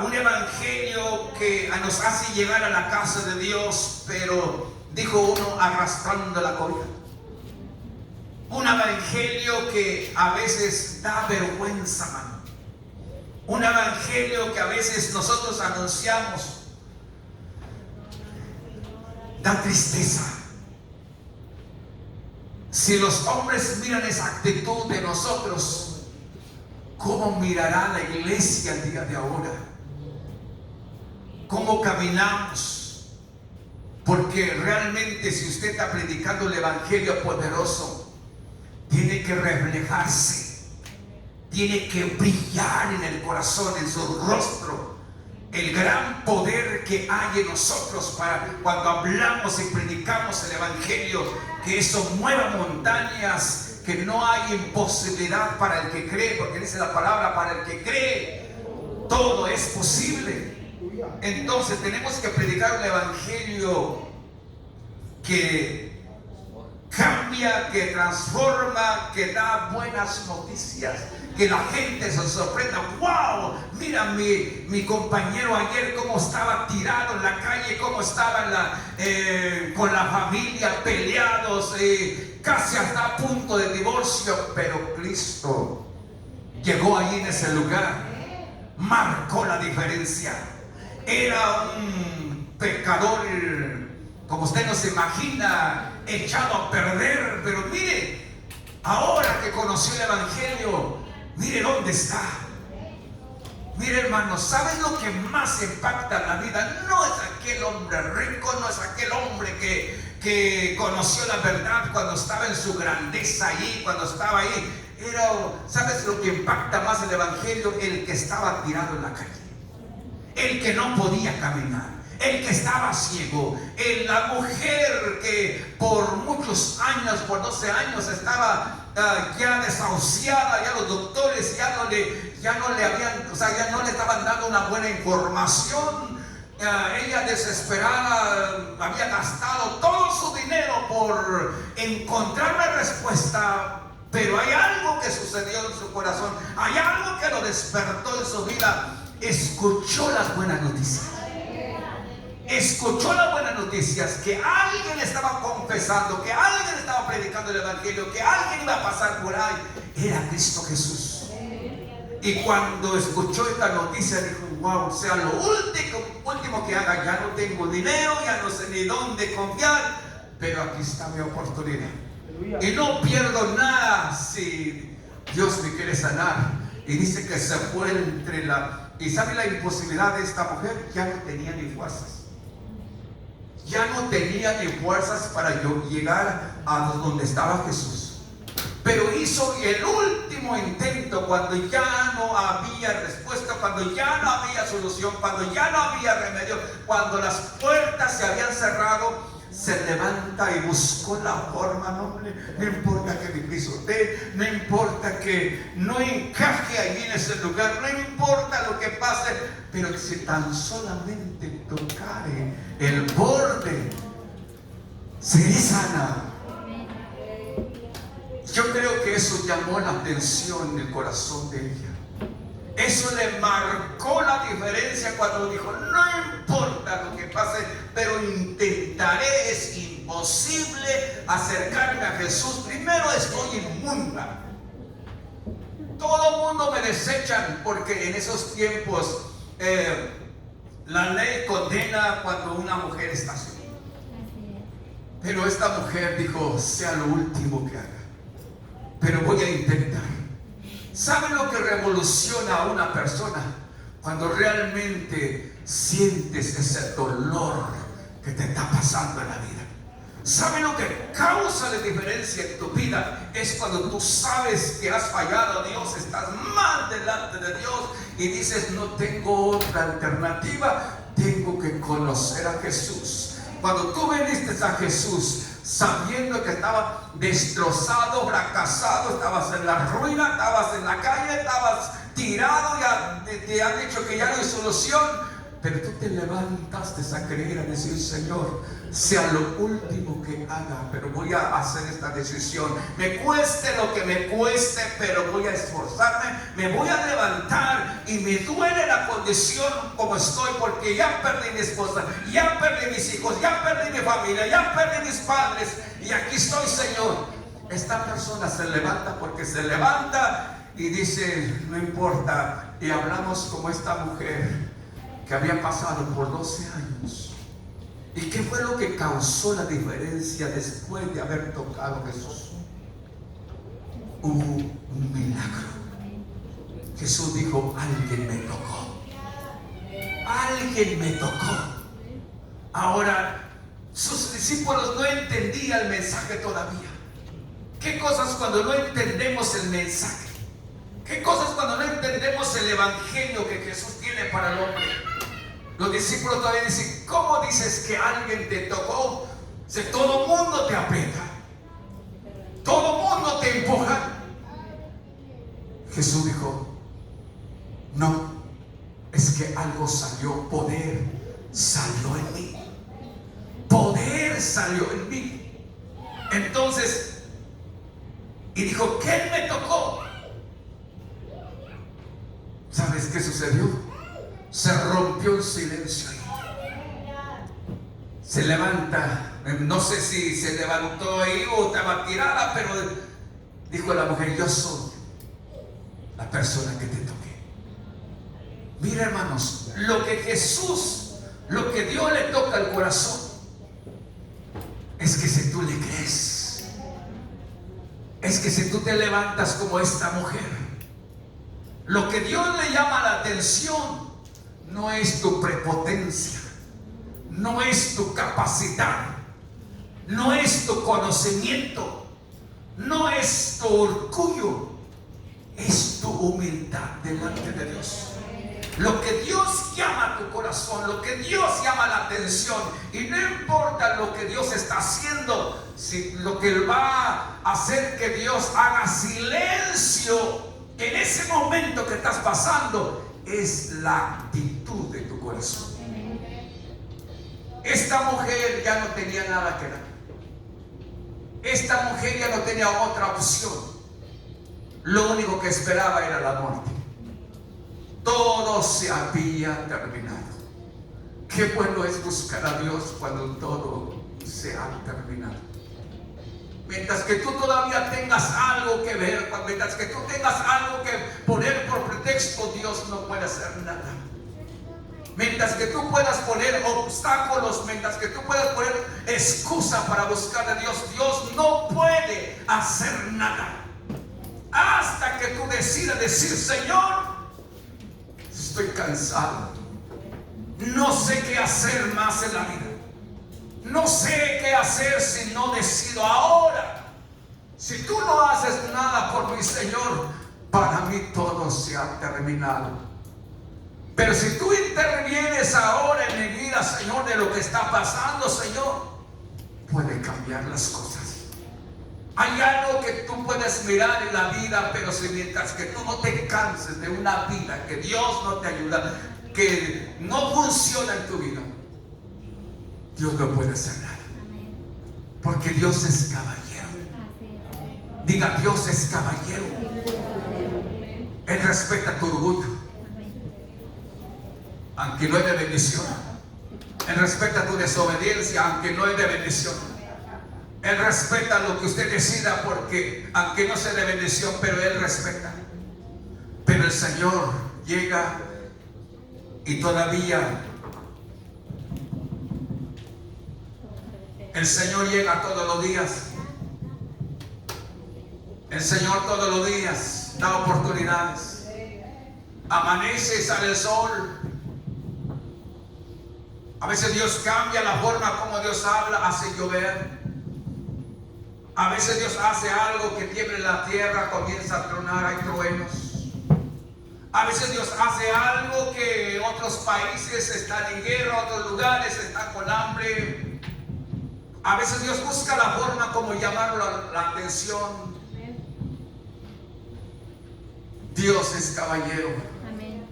Un evangelio que nos hace llegar a la casa de Dios, pero dijo uno, arrastrando la cobija. Un evangelio que a veces da vergüenza, mano. Un evangelio que a veces nosotros anunciamos, da tristeza. Si los hombres miran esa actitud de nosotros, ¿cómo mirará la iglesia el día de ahora? ¿Cómo caminamos? Porque realmente, si usted está predicando el evangelio poderoso, tiene que reflejarse, tiene que brillar en el corazón, en su rostro, el gran poder que hay en nosotros para cuando hablamos y predicamos el evangelio, que eso mueva montañas, que no hay imposibilidad para el que cree, porque dice la palabra, para el que cree todo es posible. Entonces tenemos que predicar un evangelio que cambia, que transforma, que da buenas noticias, que la gente se sorprenda. ¡Wow! Mira mi compañero ayer cómo estaba tirado en la calle, cómo estaba con la familia peleados, casi hasta a punto de divorcio, pero Cristo llegó allí en ese lugar, marcó la diferencia. Era pecador, como usted no se imagina, echado a perder. Pero mire, ahora que conoció el Evangelio, mire dónde está. Mire, hermanos, ¿sabes lo que más impacta en la vida? No es aquel hombre rico, no es aquel hombre que conoció la verdad cuando estaba en su grandeza ahí, cuando estaba ahí. ¿Sabes lo que impacta más el Evangelio? El que estaba tirado en la calle, el que no podía caminar, el que estaba ciego, la mujer que por muchos años, por 12 años, estaba ya desahuciada. Ya los doctores ya no le habían, o sea, ya no le estaban dando una buena información. Ella desesperada había gastado todo su dinero por encontrar una respuesta. Pero hay algo que sucedió en su corazón, hay algo que lo despertó en su vida. Escuchó las buenas noticias. Escuchó las buenas noticias, que alguien estaba confesando, que alguien estaba predicando el Evangelio, que alguien iba a pasar por ahí. Era Cristo Jesús. Y cuando escuchó esta noticia dijo: wow, sea lo último que haga. Ya no tengo dinero, ya no sé ni dónde confiar, pero aquí está mi oportunidad. Y no pierdo nada si Dios me quiere sanar. Y dice que se fue y sabe la imposibilidad de esta mujer, ya no tenía ni fuerzas. Ya no tenía ni fuerzas para llegar a donde estaba Jesús. Pero hizo el último intento cuando ya no había respuesta, cuando ya no había solución, cuando ya no había remedio, cuando las puertas se habían cerrado. Se levanta y buscó la forma. No importa que me pisotee, no importa que no encaje allí en ese lugar, no importa lo que pase, pero que si tan solamente tocare el borde, seré sana. Yo creo que eso llamó la atención del corazón de ella. Eso le marcó la diferencia cuando dijo: no importa lo que pase, pero intentaré. Es imposible acercarme a Jesús. Primero, estoy inmunda. Todo el mundo me desechan, porque en esos tiempos la ley condena cuando una mujer está sola. Pero esta mujer dijo: sea lo último que haga, pero voy a intentar. ¿Sabe lo que revoluciona a una persona? Cuando realmente sientes ese dolor que te está pasando en la vida. ¿Sabe lo que causa la diferencia en tu vida? Es cuando tú sabes que has fallado a Dios, estás mal delante de Dios y dices: no tengo otra alternativa, tengo que conocer a Jesús. Cuando tú viniste a Jesús sabiendo que estaba destrozado, fracasado, estabas en la ruina, estabas en la calle, estabas tirado, ya te han dicho que ya no hay solución, pero tú te levantaste a creer, a decir: Señor, sea lo último que haga, pero voy a hacer esta decisión, me cueste lo que me cueste, pero voy a esforzarme, me voy a levantar. Y me duele la condición como estoy, porque ya perdí mi esposa, ya perdí mis hijos, ya perdí mi familia, ya perdí mis padres, y aquí estoy, Señor. Esta persona se levanta porque se levanta y dice: no importa. Y hablamos como esta mujer que había pasado por 12 años. ¿Y qué fue lo que causó la diferencia después de haber tocado a Jesús? Hubo un milagro. Jesús dijo: alguien me tocó. Alguien me tocó. Ahora, sus discípulos no entendían el mensaje todavía. ¿Qué cosas cuando no entendemos el mensaje? ¿Qué cosas cuando no entendemos el evangelio que Jesús tiene para el hombre? Los discípulos todavía dicen: ¿cómo dices que alguien te tocó? Si todo el mundo te aprieta, todo el mundo te empuja. Jesús dijo: no, es que algo salió, poder salió en mí. Poder salió en mí. Entonces, y dijo: ¿quién me tocó? ¿Sabes qué sucedió? Se rompió el silencio. Se levanta, no sé si se levantó ahí o estaba tirada, pero dijo la mujer: yo soy la persona que te toqué. Mira, hermanos, lo que Jesús Lo que Dios le toca al corazón es que si tú le crees, es que si tú te levantas como esta mujer, lo que Dios le llama la atención no es tu prepotencia, no es tu capacidad, no es tu conocimiento, no es tu orgullo, es tu humildad delante de Dios. Lo que Dios llama a tu corazón, lo que Dios llama la atención, y no importa lo que Dios está haciendo, si lo que va a hacer que Dios haga silencio en ese momento que estás pasando, es la actitud de tu corazón. Esta mujer ya no tenía nada que dar. Esta mujer ya no tenía otra opción. Lo único que esperaba era la muerte. Todo se había terminado. Qué bueno es buscar a Dios cuando todo se ha terminado. Mientras que tú todavía tengas algo que ver, mientras que tú tengas algo que poner por pretexto, Dios no puede hacer nada. Mientras que tú puedas poner obstáculos, mientras que tú puedas poner excusa para buscar a Dios, Dios no puede hacer nada. Hasta que tú decidas decir: Señor, estoy cansado, no sé qué hacer más en la vida, no sé qué hacer si no decido ahora. Si tú no haces nada por mi Señor, para mí todo se ha terminado. Pero si tú intervienes ahora en mi vida, Señor, de lo que está pasando, Señor, puede cambiar las cosas. Hay algo que tú puedes mirar en la vida, pero si mientras que tú no te canses de una vida que Dios no te ayuda, que no funciona en tu vida, Dios no puede hacer nada. Porque Dios es caballero. Diga: Dios es caballero. Él respeta tu orgullo, aunque no es de bendición. Él respeta tu desobediencia, aunque no es de bendición. Él respeta lo que usted decida, porque aunque no sea de bendición, pero Él respeta. Pero el Señor llega y todavía el Señor llega todos los días. El Señor todos los días da oportunidades. Amanece y sale el sol. A veces Dios cambia la forma como Dios habla, hace llover. A veces Dios hace algo que tiemble la tierra, comienza a tronar, hay truenos. A veces Dios hace algo que otros países están en guerra, otros lugares están con hambre. A veces Dios busca la forma como llamar la atención. Dios es caballero. Amén.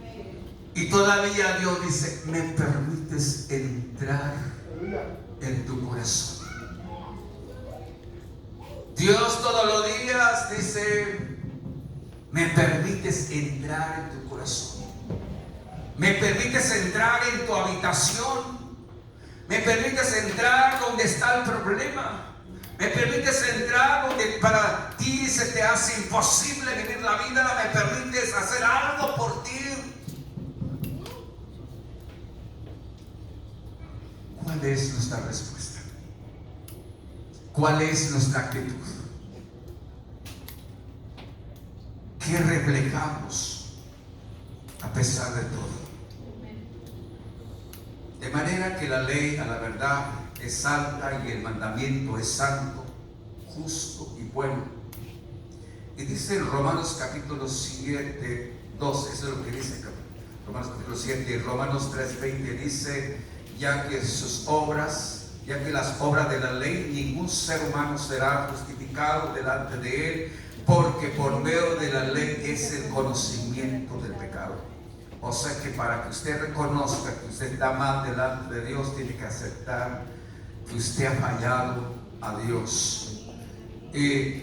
Y todavía Dios dice: ¿me permites entrar en tu corazón? Dios todos los días dice: ¿me permites entrar en tu corazón? ¿Me permites entrar en tu habitación? ¿Me permites entrar donde está el problema? ¿Me permites entrar donde para ti se te hace imposible vivir la vida? ¿Me permites hacer algo por ti? ¿Cuál es nuestra respuesta? ¿Cuál es nuestra actitud? ¿Qué reflejamos a pesar de todo? De manera que la ley, a la verdad, es santa y el mandamiento es santo, justo y bueno. Y dice en Romanos capítulo 7, 12, eso es lo que dice Romanos capítulo 7, y Romanos 3:20 dice: ya que las obras de la ley, ningún ser humano será justificado delante de él, porque por medio de la ley es el conocimiento del pecado. O sea que para que usted reconozca que usted está mal delante de Dios, tiene que aceptar que usted ha fallado a Dios. Y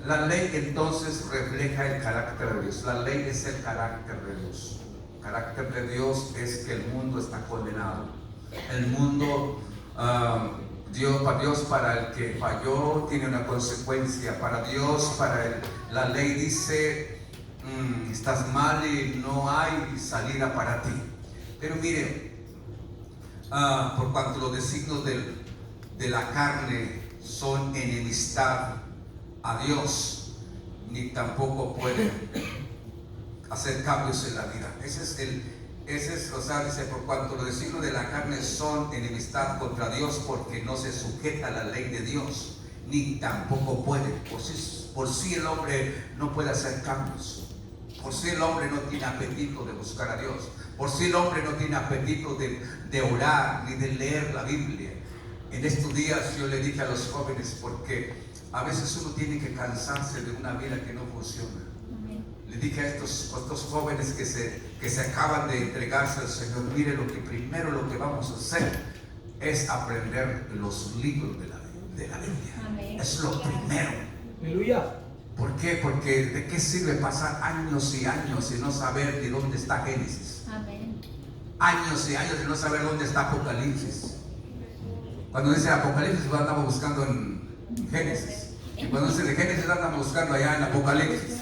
la ley entonces refleja el carácter de Dios. La ley es el carácter de Dios. El carácter de Dios es que el mundo está condenado. El mundo, para Dios, para el que falló, tiene una consecuencia. Para Dios, la ley dice: estás mal y no hay salida para ti. Pero mire, por cuanto los designios de la carne son enemistad a Dios, ni tampoco puede hacer cambios en la vida. O sea, dice, por cuanto los designios de la carne son enemistad contra Dios, porque no se sujeta a la ley de Dios, ni tampoco puede. Por sí el hombre no puede hacer cambios. Por si el hombre no tiene apetito de buscar a Dios, por si el hombre no tiene apetito de orar ni de leer la Biblia. En estos días yo le dije a los jóvenes, porque a veces uno tiene que cansarse de una vida que no funciona. Le dije a estos jóvenes que se acaban de entregarse al Señor, mire, lo que vamos a hacer es aprender los libros de la Biblia. Amén. Es lo primero. Aleluya. ¿Por qué? Porque ¿de qué sirve pasar años y años y no saber de dónde está Génesis? Amén. Años y años y no saber dónde está Apocalipsis. Cuando dice Apocalipsis, lo andamos buscando en Génesis. Y cuando dice de Génesis, lo andamos buscando allá en Apocalipsis.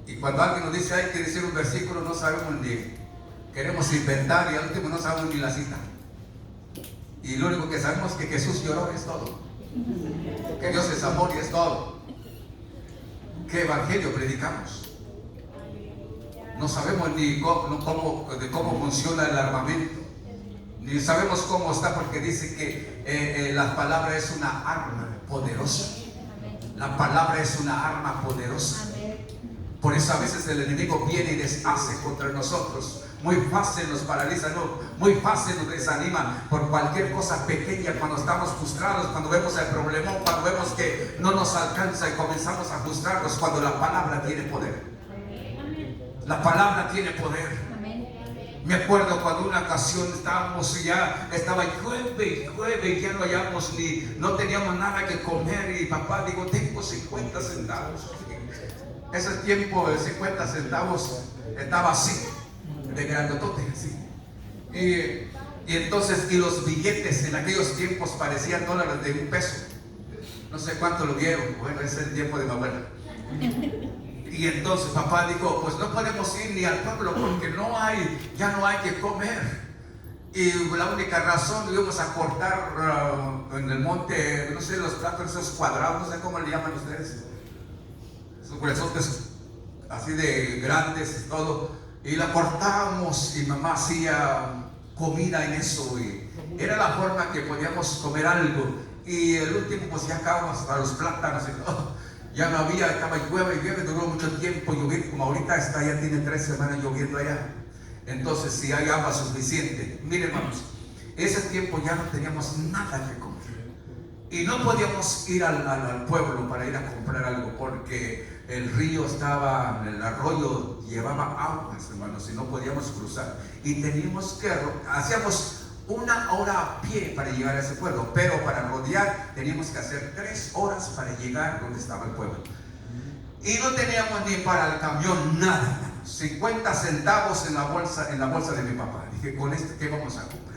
Y cuando alguien nos dice hay que decir un versículo, no sabemos ni, queremos inventar y al último no sabemos ni la cita. Y lo único que sabemos es que Jesús lloró, es todo. Que Dios es amor y es todo. ¿Qué evangelio predicamos? No sabemos ni cómo funciona el armamento, ni sabemos cómo está, porque dice que la palabra es una arma poderosa. La palabra es una arma poderosa. Por eso a veces el enemigo viene y deshace contra nosotros. Muy fácil nos paraliza, muy fácil nos desanima por cualquier cosa pequeña, cuando estamos frustrados, cuando vemos el problema, cuando vemos que no nos alcanza y comenzamos a frustrarnos, cuando la palabra tiene poder. La palabra tiene poder. Me acuerdo cuando una ocasión estaba jueves y ya no hallamos no teníamos nada que comer, y papá digo, tengo 50 centavos. Ese tiempo de 50 centavos estaba así, de grandotote, así. Y entonces, y los billetes en aquellos tiempos parecían dólares de $1. No sé cuánto lo vieron, bueno, ese es el tiempo de mi abuela. Y entonces papá dijo, pues no podemos ir ni al pueblo porque ya no hay que comer. Y la única razón, íbamos a cortar en el monte, no sé, los plátanos esos cuadrados, no sé cómo le llaman ustedes, esos huesotes así de grandes y todo, y la cortábamos y mamá hacía comida en eso, y era la forma que podíamos comer algo. Y el último, pues ya acabamos hasta los plátanos y todo. Ya no había, estaba llueve, duró mucho tiempo lloviendo, como ahorita ya tiene 3 semanas lloviendo allá. Entonces, si hay agua suficiente, miren hermanos, ese tiempo ya no teníamos nada que comer. Y no podíamos ir al pueblo para ir a comprar algo, porque el río estaba, el arroyo llevaba aguas, hermanos, y no podíamos cruzar. Y teníamos que, hacíamos 1 hora a pie para llegar a ese pueblo, pero para rodear teníamos que hacer 3 horas para llegar donde estaba el pueblo. Y no teníamos ni para el camión nada, 50 centavos en la bolsa de mi papá. Dije, con esto, ¿qué vamos a comprar?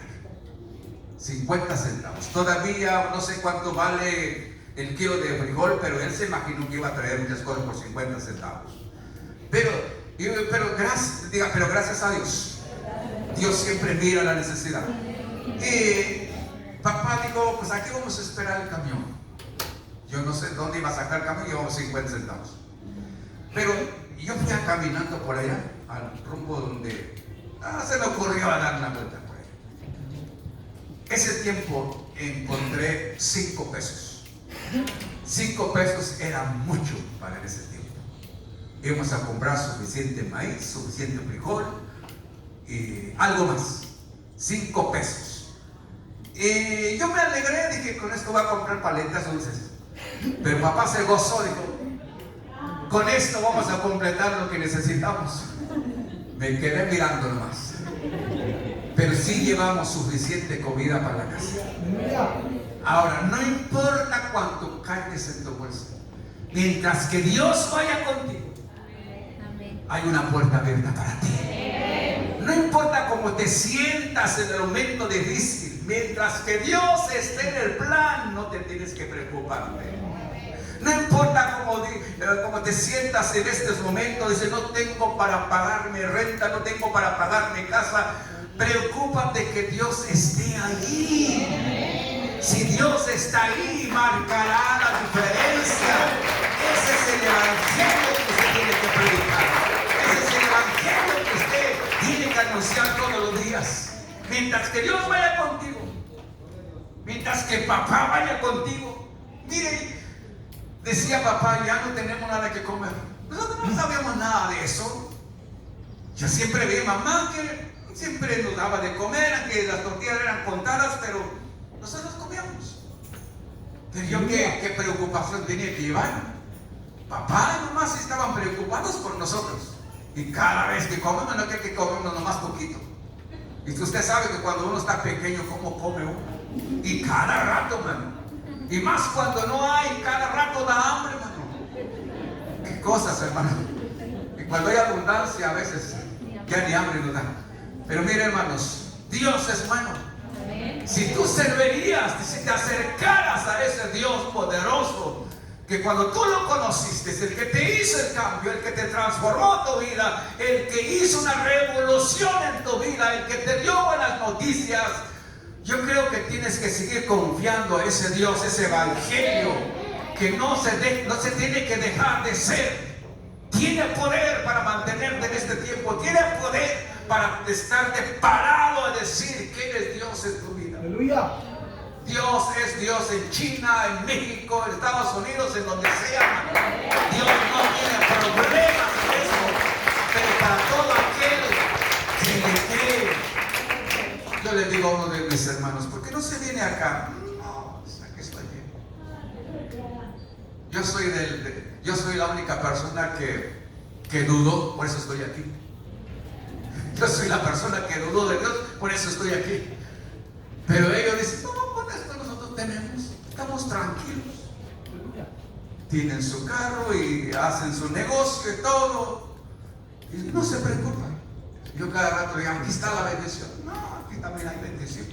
50 centavos. Todavía no sé cuánto vale el kilo de frijol, pero él se imaginó que iba a traer muchas cosas por 50 centavos. Pero gracias a Dios. Dios siempre mira la necesidad. Y papá dijo, pues aquí vamos a esperar el camión. Yo no sé dónde iba a sacar el camión, llevamos 50 centavos. Pero yo fui caminando por allá, al rumbo donde se me ocurrió a dar una vuelta por allá. Ese tiempo encontré 5 pesos. 5 pesos era mucho para ese tiempo. Íbamos a comprar suficiente maíz, suficiente frijol y algo más. 5 pesos. Y yo me alegré, dije, con esto voy a comprar paletas dulces. Pero papá se gozó, dijo, con esto vamos a completar lo que necesitamos. Me quedé mirando nomás. Pero sí llevamos suficiente comida para la casa. Ahora, no importa cuánto cargues en tu bolsa, mientras que Dios vaya contigo, hay una puerta abierta para ti. No importa cómo te sientas en el momento difícil, mientras que Dios esté en el plan, no te tienes que preocuparte. No importa cómo te sientas en estos momentos, dice, no tengo para pagar mi renta, no tengo para pagar mi casa. Preocúpate que Dios esté ahí. Si Dios está ahí, marcará la diferencia. Ese es el evangelio que usted tiene que predicar. Ese es el evangelio que usted tiene que anunciar todos los días. Mientras que Dios vaya contigo, mientras que papá vaya contigo. Mire, decía papá, ya no tenemos nada que comer. Nosotros no sabíamos nada de eso. Yo siempre vi a mamá que siempre nos daba de comer, aunque las tortillas eran contadas, pero nosotros comíamos. Pero yo qué preocupación tenía que llevar. Papá y mamá sí estaban preocupados por nosotros. Y cada vez que comemos, no que comemos nomás poquito. Y usted sabe que cuando uno está pequeño, ¿cómo come uno? Y cada rato, mano. Y más cuando no hay, cada rato da hambre, mano. Qué cosas, hermano. Y cuando hay abundancia, a veces ya ni hambre nos da. Pero mire, hermanos, Dios es bueno. Si tú servirías, si te acercaras a ese Dios poderoso, que cuando tú lo conociste, el que te hizo el cambio, el que te transformó tu vida, el que hizo una revolución en tu vida, el que te dio buenas noticias, yo creo que tienes que seguir confiando a ese Dios, ese evangelio, que no se tiene que dejar de ser. Tiene poder para mantenerte en este tiempo, tiene poder para estarte parado a decir quién es Dios en tu vida. Aleluya. Dios es Dios en China, en México, en Estados Unidos, en donde sea. Dios no tiene problemas en eso. Pero para todo aquel que le cree, yo le digo a uno de mis hermanos, ¿por qué no se viene acá? No, aquí estoy bien. Yo soy la única persona que dudó, por eso estoy aquí. Yo soy la persona que dudó de Dios, por eso estoy aquí. Pero ellos dicen, no, con esto nosotros tenemos, estamos tranquilos. Tienen su carro y hacen su negocio y todo. Y no se preocupan. Yo cada rato digo, aquí está la bendición. No, aquí también hay bendición.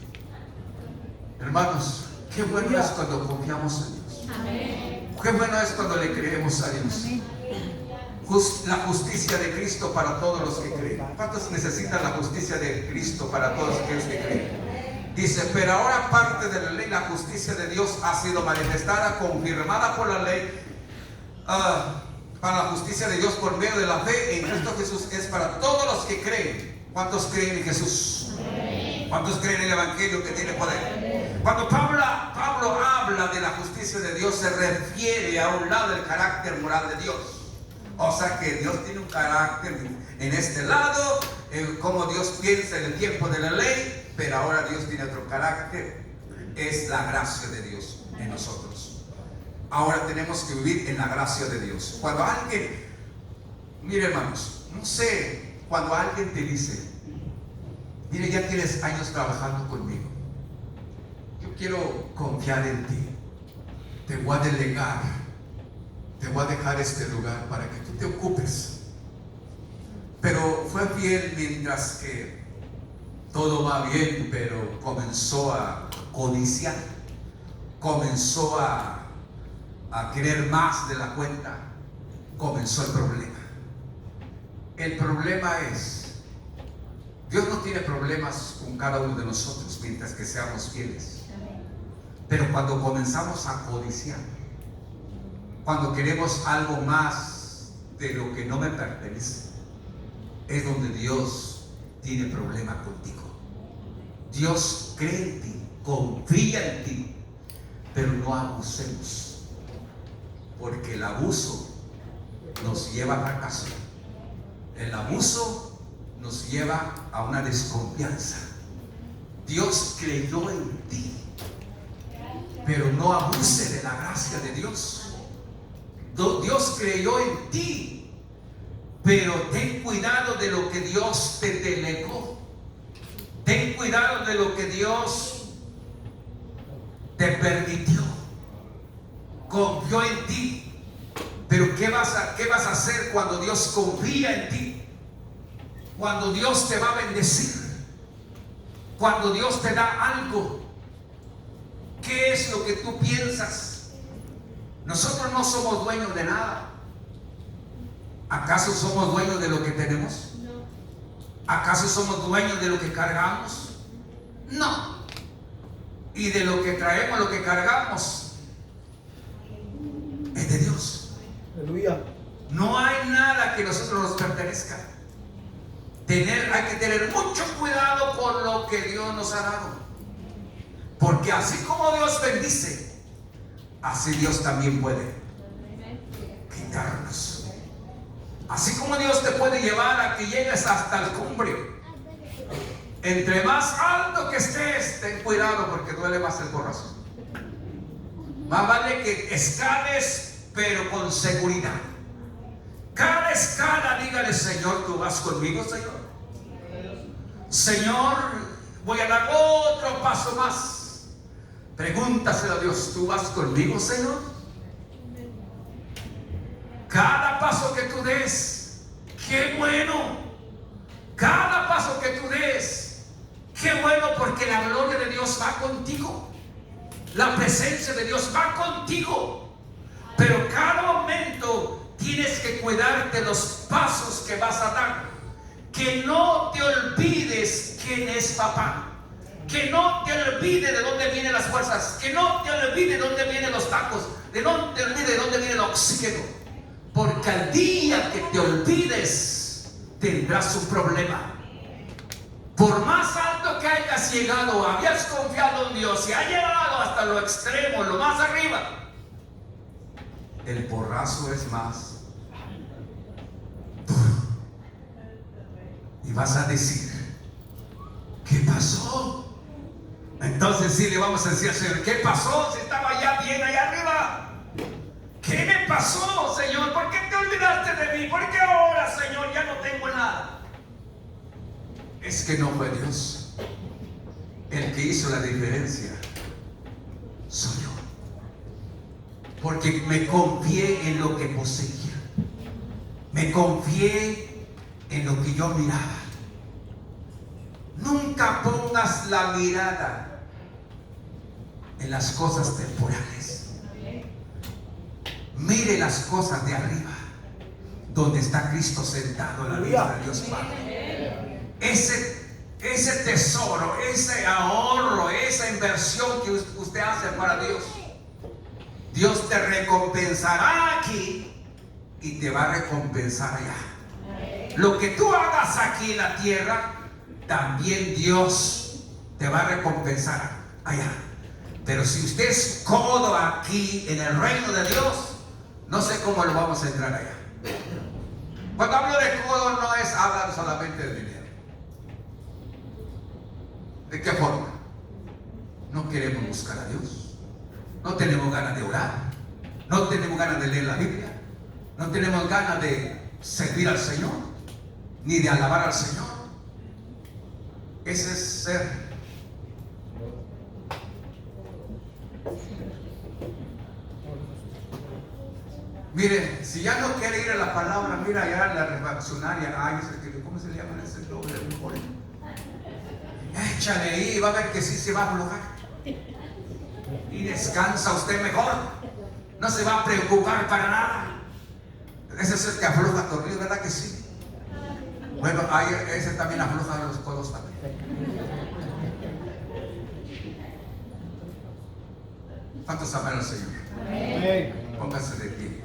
Hermanos, qué bueno es cuando confiamos en Dios. Amén. Qué bueno es cuando le creemos a Dios. Amén. La justicia de Cristo para todos los que creen. ¿Cuántos necesitan la justicia de Cristo para todos aquellos que creen? Dice, pero ahora parte de la ley, la justicia de Dios ha sido manifestada, confirmada por la ley, para la justicia de Dios por medio de la fe en Cristo Jesús, es para todos los que creen. ¿Cuántos creen en Jesús? ¿Cuántos creen en el Evangelio que tiene poder? Cuando Pablo habla de la justicia de Dios, se refiere a un lado del carácter moral de Dios. O sea que Dios tiene un carácter en este lado, como Dios piensa en el tiempo de la ley. Pero ahora Dios tiene otro carácter. Es la gracia de Dios en nosotros. Ahora tenemos que vivir en la gracia de Dios. Cuando alguien, mire hermanos, no sé, cuando alguien te dice, mire, ya tienes años trabajando conmigo, yo quiero confiar en ti, te voy a delegar, te voy a dejar este lugar para que tú te ocupes. Pero fue fiel mientras que todo va bien, pero comenzó a codiciar, comenzó a querer más de la cuenta. Comenzó el problema. El problema es, Dios no tiene problemas con cada uno de nosotros mientras que seamos fieles. Pero cuando comenzamos a codiciar, cuando queremos algo más de lo que no me pertenece, es donde Dios tiene problema contigo. Dios cree en ti, confía en ti, pero no abusemos, porque el abuso nos lleva a fracaso. El abuso nos lleva a una desconfianza. Dios creyó en ti, pero no abuse de la gracia de Dios. Dios creyó en ti, pero ten cuidado de lo que Dios te delegó. Ten cuidado de lo que Dios te permitió. Confió en ti. Pero ¿qué vas a hacer cuando Dios confía en ti? Cuando Dios te va a bendecir. Cuando Dios te da algo. ¿Qué es lo que tú piensas? Nosotros no somos dueños de nada. ¿Acaso somos dueños de lo que tenemos? ¿Acaso somos dueños de lo que cargamos? No. Y de lo que traemos, lo que cargamos, es de Dios. Aleluya. No hay nada que a nosotros nos pertenezca. Hay que tener mucho cuidado con lo que Dios nos ha dado. Porque así como Dios bendice, así Dios también puede quitarnos. Así como Dios te puede llevar a que llegues hasta el cumbre. Entre más alto que estés, ten cuidado porque duele más el corazón. Más vale que escales, pero con seguridad. Cada escala, dígale: Señor, tú vas conmigo, Señor. Señor, voy a dar otro paso más. Pregúntaselo a Dios: ¿tú vas conmigo, Señor? Cada paso que tú des, qué bueno. Cada paso que tú des, qué bueno, porque la gloria de Dios va contigo. La presencia de Dios va contigo. Pero cada momento tienes que cuidarte los pasos que vas a dar. Que no te olvides quién es papá. Que no te olvides de dónde vienen las fuerzas. Que no te olvides de dónde vienen los tacos. De no te olvides de dónde viene el oxígeno. Porque al día que te olvides, tendrás un problema. Por más alto que hayas llegado, habías confiado en Dios y has llegado hasta lo extremo, lo más arriba, el porrazo es más duro. Y vas a decir: ¿qué pasó? Entonces sí le vamos a decir al Señor: ¿qué pasó? Si estaba ya bien allá arriba. ¿Qué me pasó, Señor? ¿Por qué te olvidaste de mí? ¿Por qué ahora, Señor, ya no tengo nada? Es que no fue Dios el que hizo la diferencia. Soy yo. Porque me confié en lo que poseía. Me confié en lo que yo miraba. Nunca pongas la mirada en las cosas temporales. Mire las cosas de arriba, donde está Cristo sentado en la vida de Dios Padre. Ese tesoro, ese ahorro, esa inversión que usted hace para Dios, Dios te recompensará aquí y te va a recompensar allá. Lo que tú hagas aquí en la tierra, también Dios te va a recompensar allá. Pero si usted es codo aquí en el reino de Dios, no sé cómo lo vamos a entrar allá. Cuando hablo de codo, no es hablar solamente de dinero. ¿De qué forma? No queremos buscar a Dios. No tenemos ganas de orar. No tenemos ganas de leer la Biblia. No tenemos ganas de servir al Señor, ni de alabar al Señor. Ese es ser. Mire, si ya no quiere ir a la palabra, mira allá en la refaccionaria. Ay, ¿cómo se le llama ese doble? Échale ahí, va a ver que sí se va a aflojar. Y descansa usted mejor. No se va a preocupar para nada. Ese es el que afloja tornillos, ¿verdad que sí? Bueno, ese también afloja los codos también. ¿Cuántos aman al Señor? Póngase de pie.